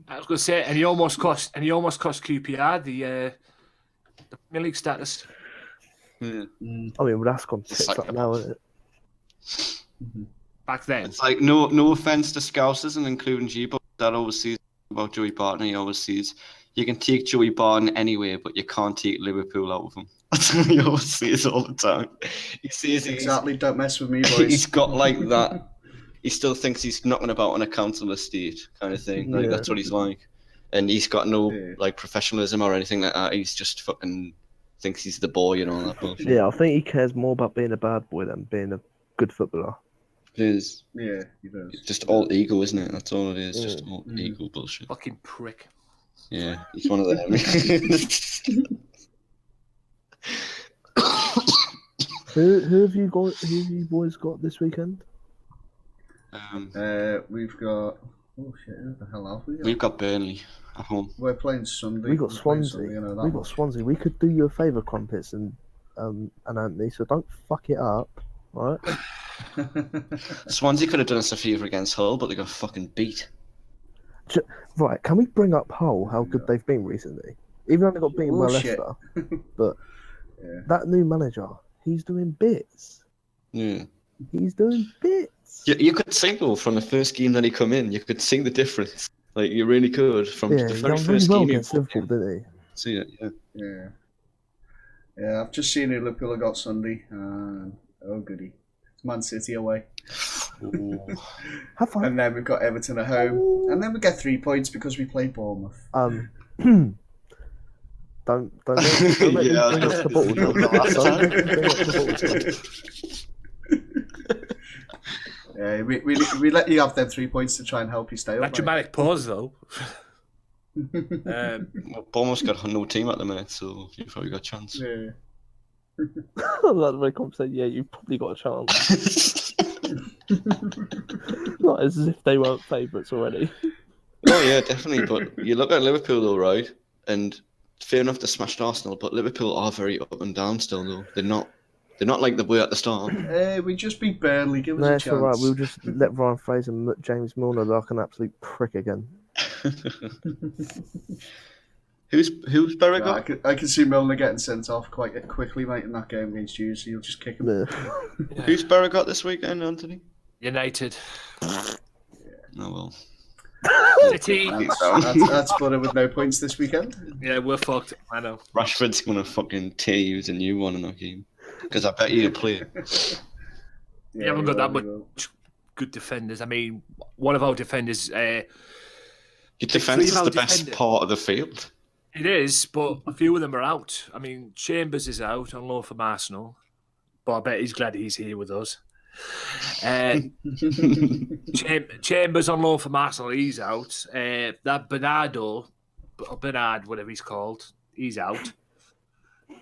I was going to say, and he almost cost QPR the Premier League status. Yeah. I mean, well, that's gone tits like up that. now, isn't it? Back then. It's like no offense to Scousers and including G, but that always sees about Joey Barton. He always sees you can take Joey Barton anywhere, but you can't take Liverpool out of him. That's what he always says all the time. He says Exactly. Don't mess with me, he's boys. got like that. He still thinks he's knocking about on a council estate kind of thing. Like Yeah. that's what he's like, and he's got no Yeah. like professionalism or anything like that. He's just fucking thinks he's the boy and all that bullshit. Yeah, I think he cares more about being a bad boy than being a good footballer. It is. Yeah, he does. It's just all ego, isn't it? That's all it is. Just all ego bullshit. Fucking prick. Yeah, he's one of them. Who have you got? Who have you boys got this weekend? We've got. Oh shit! Who the hell have we got? We've got Burnley at home. We're playing Sunday. We got We're playing Swansea. Sunday, you know that We got much. Swansea. We could do you a favour, Crumpets and Anthony. So don't fuck it up, right? Swansea could have done us a favour against Hull, but they got fucking beat. Right? Can we bring up Hull? How good they've been recently. Even though they got beaten by Bullshit. Leicester, but Yeah. that new manager, he's doing bits. Yeah. He's doing bits. You could see though from the first game that he come in, you could see the difference. Like you really could from Yeah, the he very done really first well game. against Liverpool, didn't he? See it, yeah. Yeah. Yeah, I've just seen who Liverpool have got Sunday. Oh goody. It's Man City away. Have fun. And then we've got Everton at home. And then we get 3 points because we play Bournemouth. Don't let me Yeah, bring up the bottle, John. Last Don't time. let me bring up the bottle, John. Yeah, we let you have them 3 points to try and help you stay up. That mate. dramatic pause, though. Well, Bournemouth's got no team at the minute, so you've probably got a chance. Yeah. That's very confident. Yeah, you've probably got a chance. Not as if they weren't favourites already. Oh yeah, definitely. But you look at Liverpool though, right? And fair enough, they smashed Arsenal, but Liverpool are very up and down still though. They're not like they were at the start. We just beat Burnley. Give us No, a it's chance. alright. We'll just let Ryan Fraser and James Milner look like an absolute prick again. Who's Berry Yeah, got? I can see Milner getting sent off quite quickly, mate, in that game against you. So you'll just kick him. Yeah. Who's Berry got this weekend, Anthony? United. Oh well. City. That's butter with no points this weekend. Yeah, we're fucked. I know. Rashford's gonna fucking tear you as a new one in that game because I bet you play. We haven't got that we will. much good defenders. I mean, one of our defenders, Your defence is the best part of the field. it is, but a few of them are out. I mean, Chambers is out on loan from Arsenal, but I bet he's glad he's here with us. Chambers on loan from Arsenal, he's out. That Bernard, whatever he's called, he's out.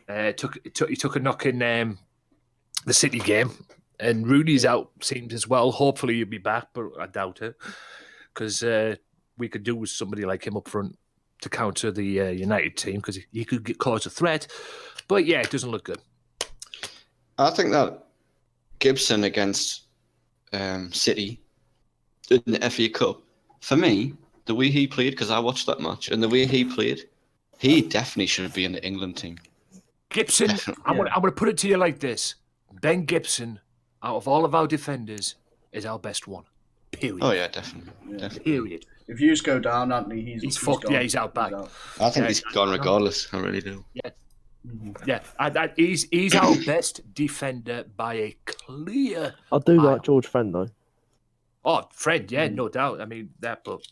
He took a knock in the City game. And Rooney's out, seems as well. Hopefully he'll be back, but I doubt it. Because we could do with somebody like him up front to counter the United team, because he could cause a threat. But yeah, it doesn't look good. I think that Gibson against City in the FA Cup, for me, the way he played, because I watched that match, and the way he played, he definitely should be in the England team. Gibson, I'm going to put it to you like this. Ben Gibson, out of all of our defenders, is our best one. Period. Oh, yeah, definitely. Period. If you just go down, Anthony, he's fucked. Gone. Yeah, he's out back. I think he's gone regardless. I really do. Yeah. Yeah, he's our best defender by a clear. I do like George Friend though. Oh, Fred, yeah, no doubt. I mean that, but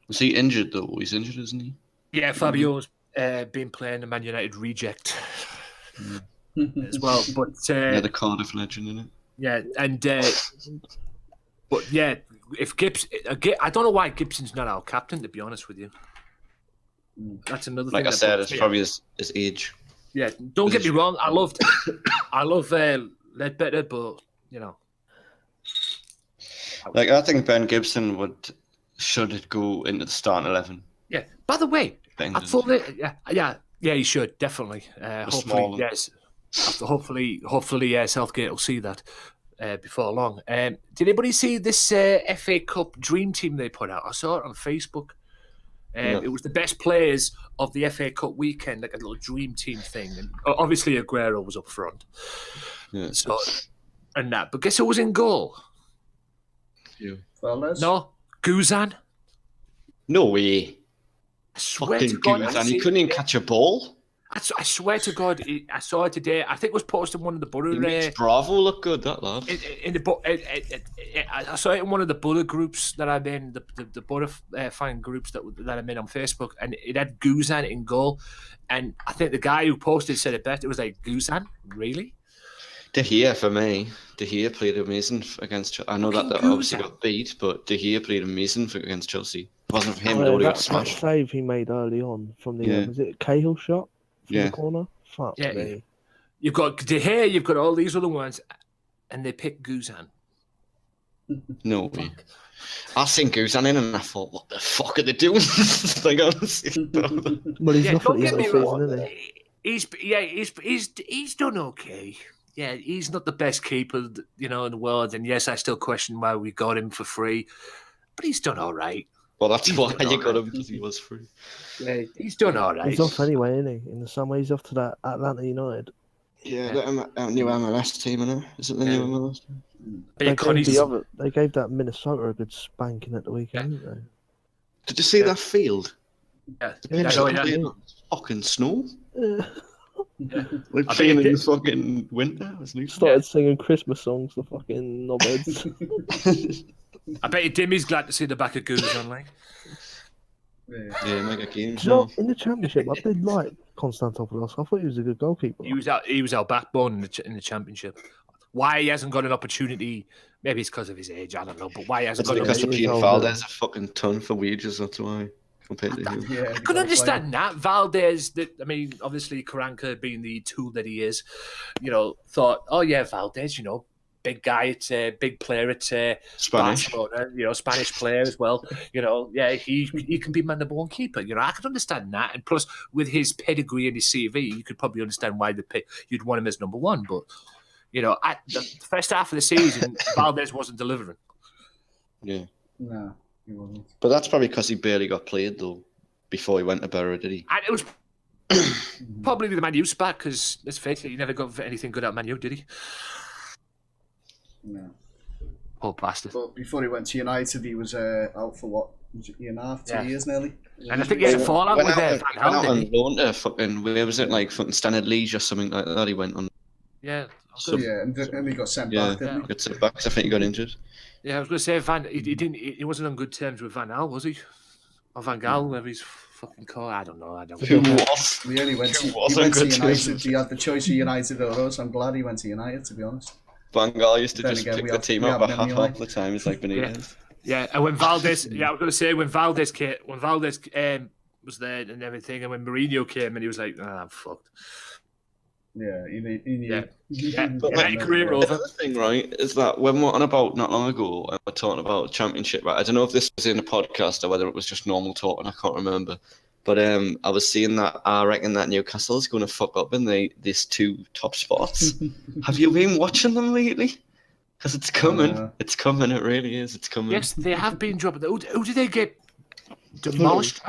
was he injured though? He's injured, isn't he? Yeah, Fabio's been playing the Man United reject as well. But the Cardiff legend, isn't it? Yeah, and but yeah, if Gibson, I don't know why Gibson's not our captain. To be honest with you, that's another thing. Like I said, it's probably his age. Yeah, don't get me wrong. I love Ledbetter, but you know, like I think Ben Gibson should go into the starting 11. Yeah. By the way, I thought that he should definitely. Hopefully, yes. Hopefully, Southgate will see that before long. Did anybody see this FA Cup Dream Team they put out? I saw it on Facebook. It was the best players of the FA Cup weekend, like a little dream team thing. And obviously Aguero was up front. Yeah. So, and that. But guess who was in goal? You. Valdez? No. Guzan? No way. I swear to God. Guzan, he couldn't even catch a ball. I swear to God, I saw it today. I think it was posted in one of the Butter. He makes Bravo look good, that lad. I saw it in one of the Butter groups that I'm in, the Butter fan groups that I'm in on Facebook, and it had Guzan in goal. And I think the guy who posted said it best. It was like, Guzan? Really? De Gea, for me. De Gea played amazing against Chelsea. I know that they obviously got beat, but De Gea played amazing against Chelsea. It wasn't for him, though. That save he made early on from the, was it Cahill shot? From the corner? Fuck me. You've got De Gea, you've got all these other ones, and they pick Guzan. No way. I seen Guzan in and I thought, what the fuck are they doing? Like, honestly. Well, he's not at the end of the season, isn't he? He's done okay. Yeah, he's not the best keeper, in the world. And yes, I still question why we got him for free, but he's done all right. Well, that's why you got him, because he was free. Yeah, he's done all right. He's off anyway, isn't he? In the summer, he's off to that Atlanta United. Yeah, that new MLS team, isn't it? Is it the new MLS team? They gave that Minnesota a good spanking at the weekend, didn't they? Did you see that field? Yeah. Fucking snow. We're playing in the fucking winter. Started singing Christmas songs, the fucking knobheads. I bet you Dimmy's glad to see the back of Guzan, like. Yeah, make a game. In the Championship, I did like Konstantopoulos. I thought he was a good goalkeeper. He was our backbone in the Championship. Why he hasn't got an opportunity? Maybe it's because of his age. I don't know. But why he hasn't got an opportunity? Because Valdez a fucking ton for wages. That's why. Compared to him. Yeah, I could understand that. Valdez, obviously Karanka being the tool that he is, thought, oh yeah, Valdez, big guy, big player at Spanish. Barcelona, Spanish player as well. He can be my number one keeper. I could understand that, and plus with his pedigree and his CV, you could probably understand why you'd want him as number one. But at the first half of the season, Valdez wasn't delivering. Yeah. No, he wasn't. But that's probably because he barely got played though before he went to Borough, did he? And it was probably the Man U spat, because let's face it, he never got anything good at Man U, did he? No. Poor bastard. But before he went to United, he was out for what? Was it a year and a half, 2 years nearly? And I think he had a fallout with Van Gaal, didn't he? On loan to fucking, where was it, like fucking Standard Liège or something like that he went on. Yeah. And he got sent back, didn't he? Got sent back, I think he got injured. Yeah, I was going to say he wasn't on good terms with Van Gaal, was he? Or Van Gaal, whether he's fucking called, I don't know. Who was? He only went to United. He had the choice of United or us. I'm glad he went to United, to be honst. Van Gaal used to just pick the team up by half the time. It's like Benitez. Yeah, and when Valdez, I was going to say when Valdez was there and everything, and when Mourinho came and he was like, I'm fucked. Yeah, you need. Your career over. The other thing, right, is that when we're on about not long ago, and we're talking about Championship, right? I don't know if this was in a podcast or whether it was just normal talking. I can't remember. But I was seeing that I reckon that Newcastle's going to fuck up in these 2 top spots. Have you been watching them lately? Because it's coming. It's coming. It really is. It's coming. Yes, they have been dropping. Who did they get demolished?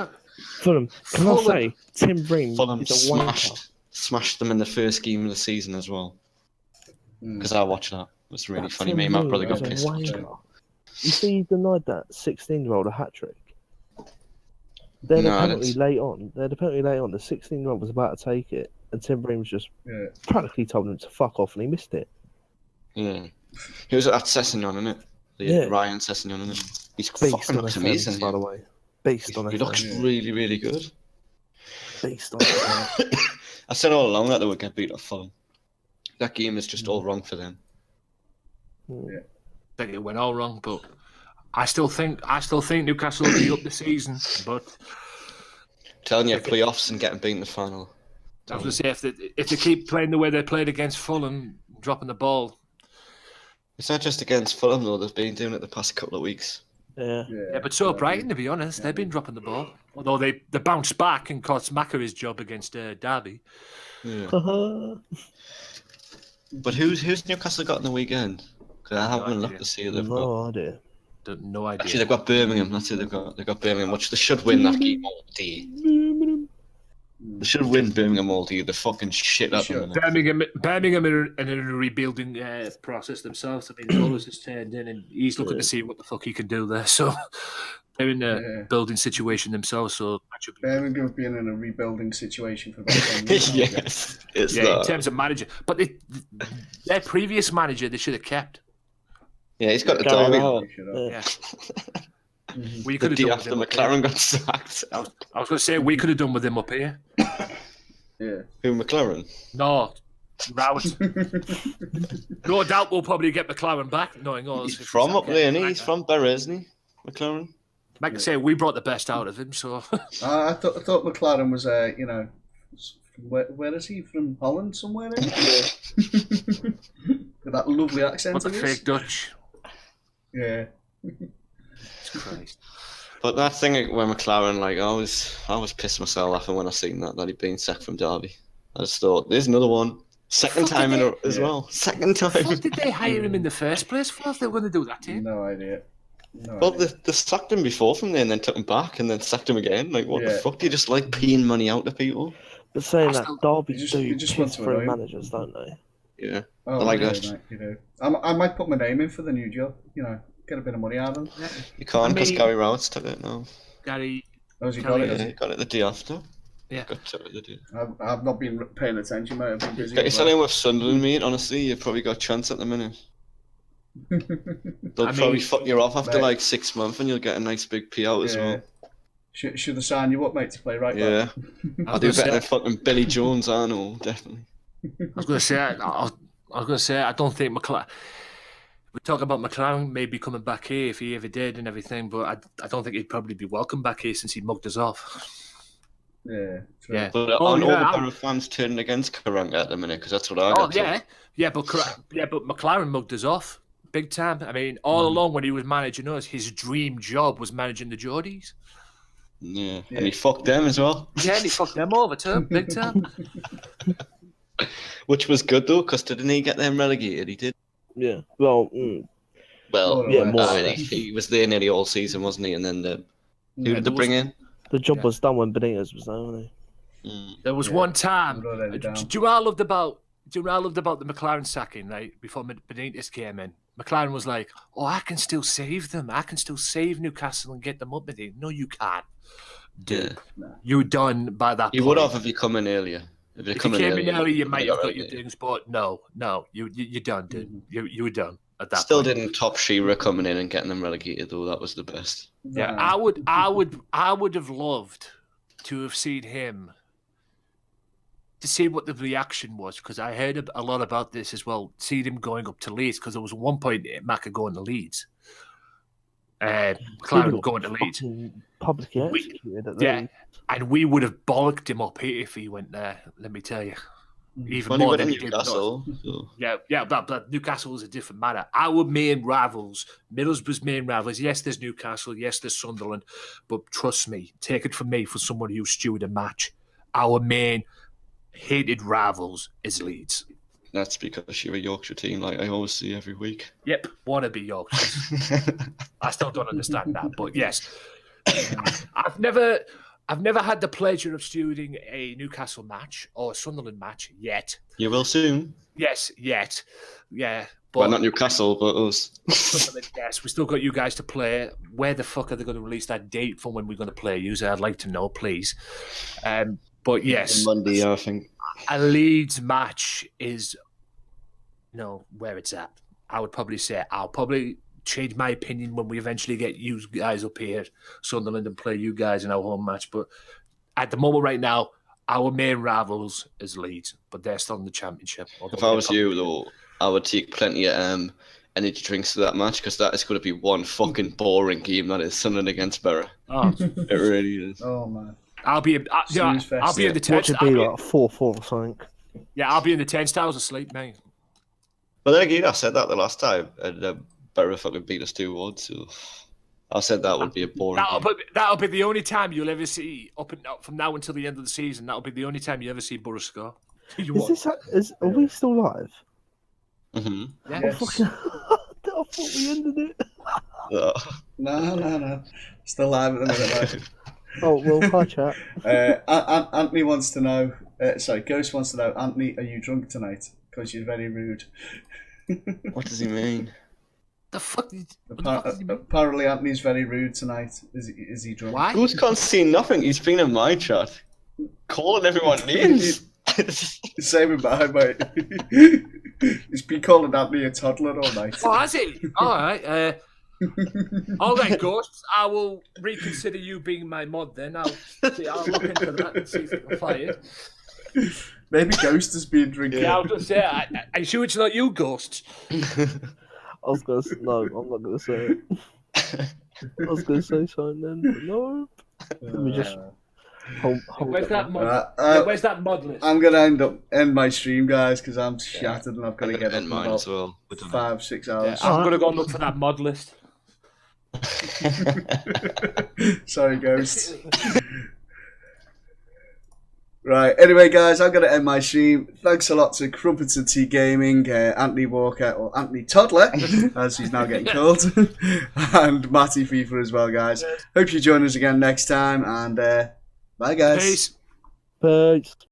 Fulham. Can I say, Tim Ream Fulham is a wanker. smashed them in the first game of the season as well. Because I watched that. It was really funny. Me and my brother got pissed. You see, he denied that 16-year-old a hat-trick. They'd apparently late on. The 16-year-old was about to take it, and Tim Reams just practically told him to fuck off, and he missed it. Yeah. He was at Sessegnon, isn't it? Ryan Sessegnon, isn't it? He's fucking looks amazing, by the way. Based on he looks really, really good. Based on it. I said all along that they would get beat at Fulham. That game is just all wrong for them. Yeah. I think it went all wrong, but I still think Newcastle will be up the season. But telling you, playoffs and getting beaten in the final. I was going to say, if they keep playing the way they played against Fulham, dropping the ball. It's not just against Fulham though. They've been doing it the past couple of weeks. Yeah, but so Brighton, to be honest, they've been dropping the ball. Although they bounced back and cost Maka his job against Derby. Yeah. But who's Newcastle got in the weekend? Because I haven't looked to see who they've got. No idea. No idea. Actually, they've got Birmingham. That's who they've got. They've got Birmingham, which they should win that game all day. They should win Birmingham all day. They're fucking shit at them. Birmingham are in a rebuilding process themselves. I mean, Wallace has turned in and he's looking to see what the fuck he can do there. So they're in a building situation themselves. So Birmingham have been in a rebuilding situation for about 10 years. Yes, in terms of manager. But their previous manager, they should have kept. Yeah, he's got the Derby. Yeah. We could have done after McLaren got sacked. I was going to say we could have done with him up here. Yeah. Who, McLaren? No, Rowett. No doubt we'll probably get McLaren back, knowing us. He's from up there, isn't he? He's from Bury, isn't he? McLaren. Like I say, we brought the best out of him. So I thought McLaren was where is he from? Holland somewhere? With that lovely accent. What's a fake Dutch? Yeah. Christ. But that thing where McLaren, like, I was pissed myself laughing when I seen that he'd been sacked from Derby. I just thought, there's another one. Second time in a as well. Second time. What did they hire him in the first place for if they were going to do that to him? No idea. Well, they sacked him before from there and then took him back and then sacked him again. Like, what the fuck? Do you just like paying money out to people? But saying that, Derby just piss for managers, don't they? Yeah. Oh, I like that. Mate, I might put my name in for the new job, get a bit of money out of them. Yeah. You can't because Gary Rowett's took it now. Gary. Oh, he got it? He got it the day after. Yeah. I've not been paying attention, mate. I've been busy. Get yourself in with Sunderland, mate. Honestly, you've probably got a chance at the minute. They'll probably fuck you off after like 6 months and you'll get a nice big payout as well. Should have signed you up, mate, to play right back. Yeah. I'll do better than fucking Billy Jones, I know, definitely. I was going to say, I don't think McLaren... We talk about McLaren maybe coming back here if he ever did and everything, but I don't think he'd probably be welcome back here since he mugged us off. Yeah. True. Yeah. But aren't all the Barrow fans turning against Karanka at the minute? Because that's what I got. But McLaren mugged us off big time. I mean, all along when he was managing us, his dream job was managing the Geordies. Yeah, and he fucked them as well. Yeah, and he fucked them over too, big time. Which was good though, because didn't he get them relegated? He did. Yeah. Well. He was there nearly all season, wasn't he? And then who did they bring in? The job was done when Benitez was there, wasn't he? There was one time. Do you know what I loved about the McLaren sacking, right? Before Benitez came in, McLaren was like, "Oh, I can still save them. I can still save Newcastle and get them up." No, you can't. Dude, you were done by that. You would have if you come in earlier. If you came in earlier, you might have got your things, but no, you're done, dude. Mm-hmm. You were done at that. Still point. Didn't top Shearer coming in and getting them relegated though. That was the best. Yeah, I would have loved to have seen him, to see what the reaction was, because I heard a lot about this as well. See him going up to Leeds, because there was one point Macca going to Leeds. McLaren going to Leeds. Publicly executed at Leeds. And we would have bollocked him up here if he went there, let me tell you. even Well, more he than went he to did with us. Newcastle. So. Yeah, but Newcastle is a different matter. Our main rivals, Middlesbrough's main rivals, yes, there's Newcastle, yes, there's Sunderland, but trust me, take it from me, for someone who stewed a match, our main hated rivals is Leeds. That's because you're a Yorkshire team, like I always see every week. Yep, wanna be Yorkshire. I still don't understand that, but yes, I've never had the pleasure of stewarding a Newcastle match or a Sunderland match yet. You will soon. Yes, yet. Yeah. But Well, not Newcastle, but us. Yes, we still got you guys to play. Where the fuck are they going to release that date for when we're going to play you? I'd like to know, please. But yes. Monday, I think. A Leeds match is, where it's at. I would probably say I'll probably change my opinion when we eventually get you guys up here, Sunderland, and play you guys in our home match. But at the moment right now, our main rivals is Leeds, but they're still in the Championship. If I was you, though, I would take plenty of energy drinks to that match, because that is going to be one fucking boring game. That is Sunderland against Borough. Oh, it really is. Oh man, I'll be in the tent. Watch it be like 4-4 or something. Yeah, I'll be in the tent. I was asleep, mate. But then again, I said that the last time, and Borough fucking beat us 2-1. So I said that would be a boring. That'll be the only time you'll ever see from now until the end of the season. That'll be the only time you ever see Borough score. Are we still live? Mm-hmm. Yes. I thought we ended it. No. Still live at the minute, mate. Oh, well, hi, chat. Anthony wants to know. Ghost wants to know. Anthony, are you drunk tonight? Because you're very rude. What does he mean? The fuck? Apparently, Anthony's very rude tonight. Is he drunk? Why? Ghost can't see nothing. He's been in my chat, calling everyone names. Same in mine, mate. He's been calling Anthony a toddler all night. Oh, has he? All right. All right, Ghost. I will reconsider you being my mod then. I'll look into that and see if I can find it. Maybe Ghost has been drinking. Yeah, I'll just say, I'm sure it's not you, Ghost. I was going to no, I'm not going to say it. I was going to say something then, but no. Let me just hold Where's that mod? Where's that mod list? I'm going to end my stream, guys, because I'm shattered and I've got to get up in mine about as well. 5-6 hours. I'm going to go look for that mod list. Sorry, Ghost. Right, anyway, guys, I'm going to end my stream. Thanks a lot to Crumpets and Tea Gaming, Anthony Walker, or Anthony Toddler, as he's now getting called, and Matty FIFA as well, guys. Hope you join us again next time, and bye, guys. Peace. Peace.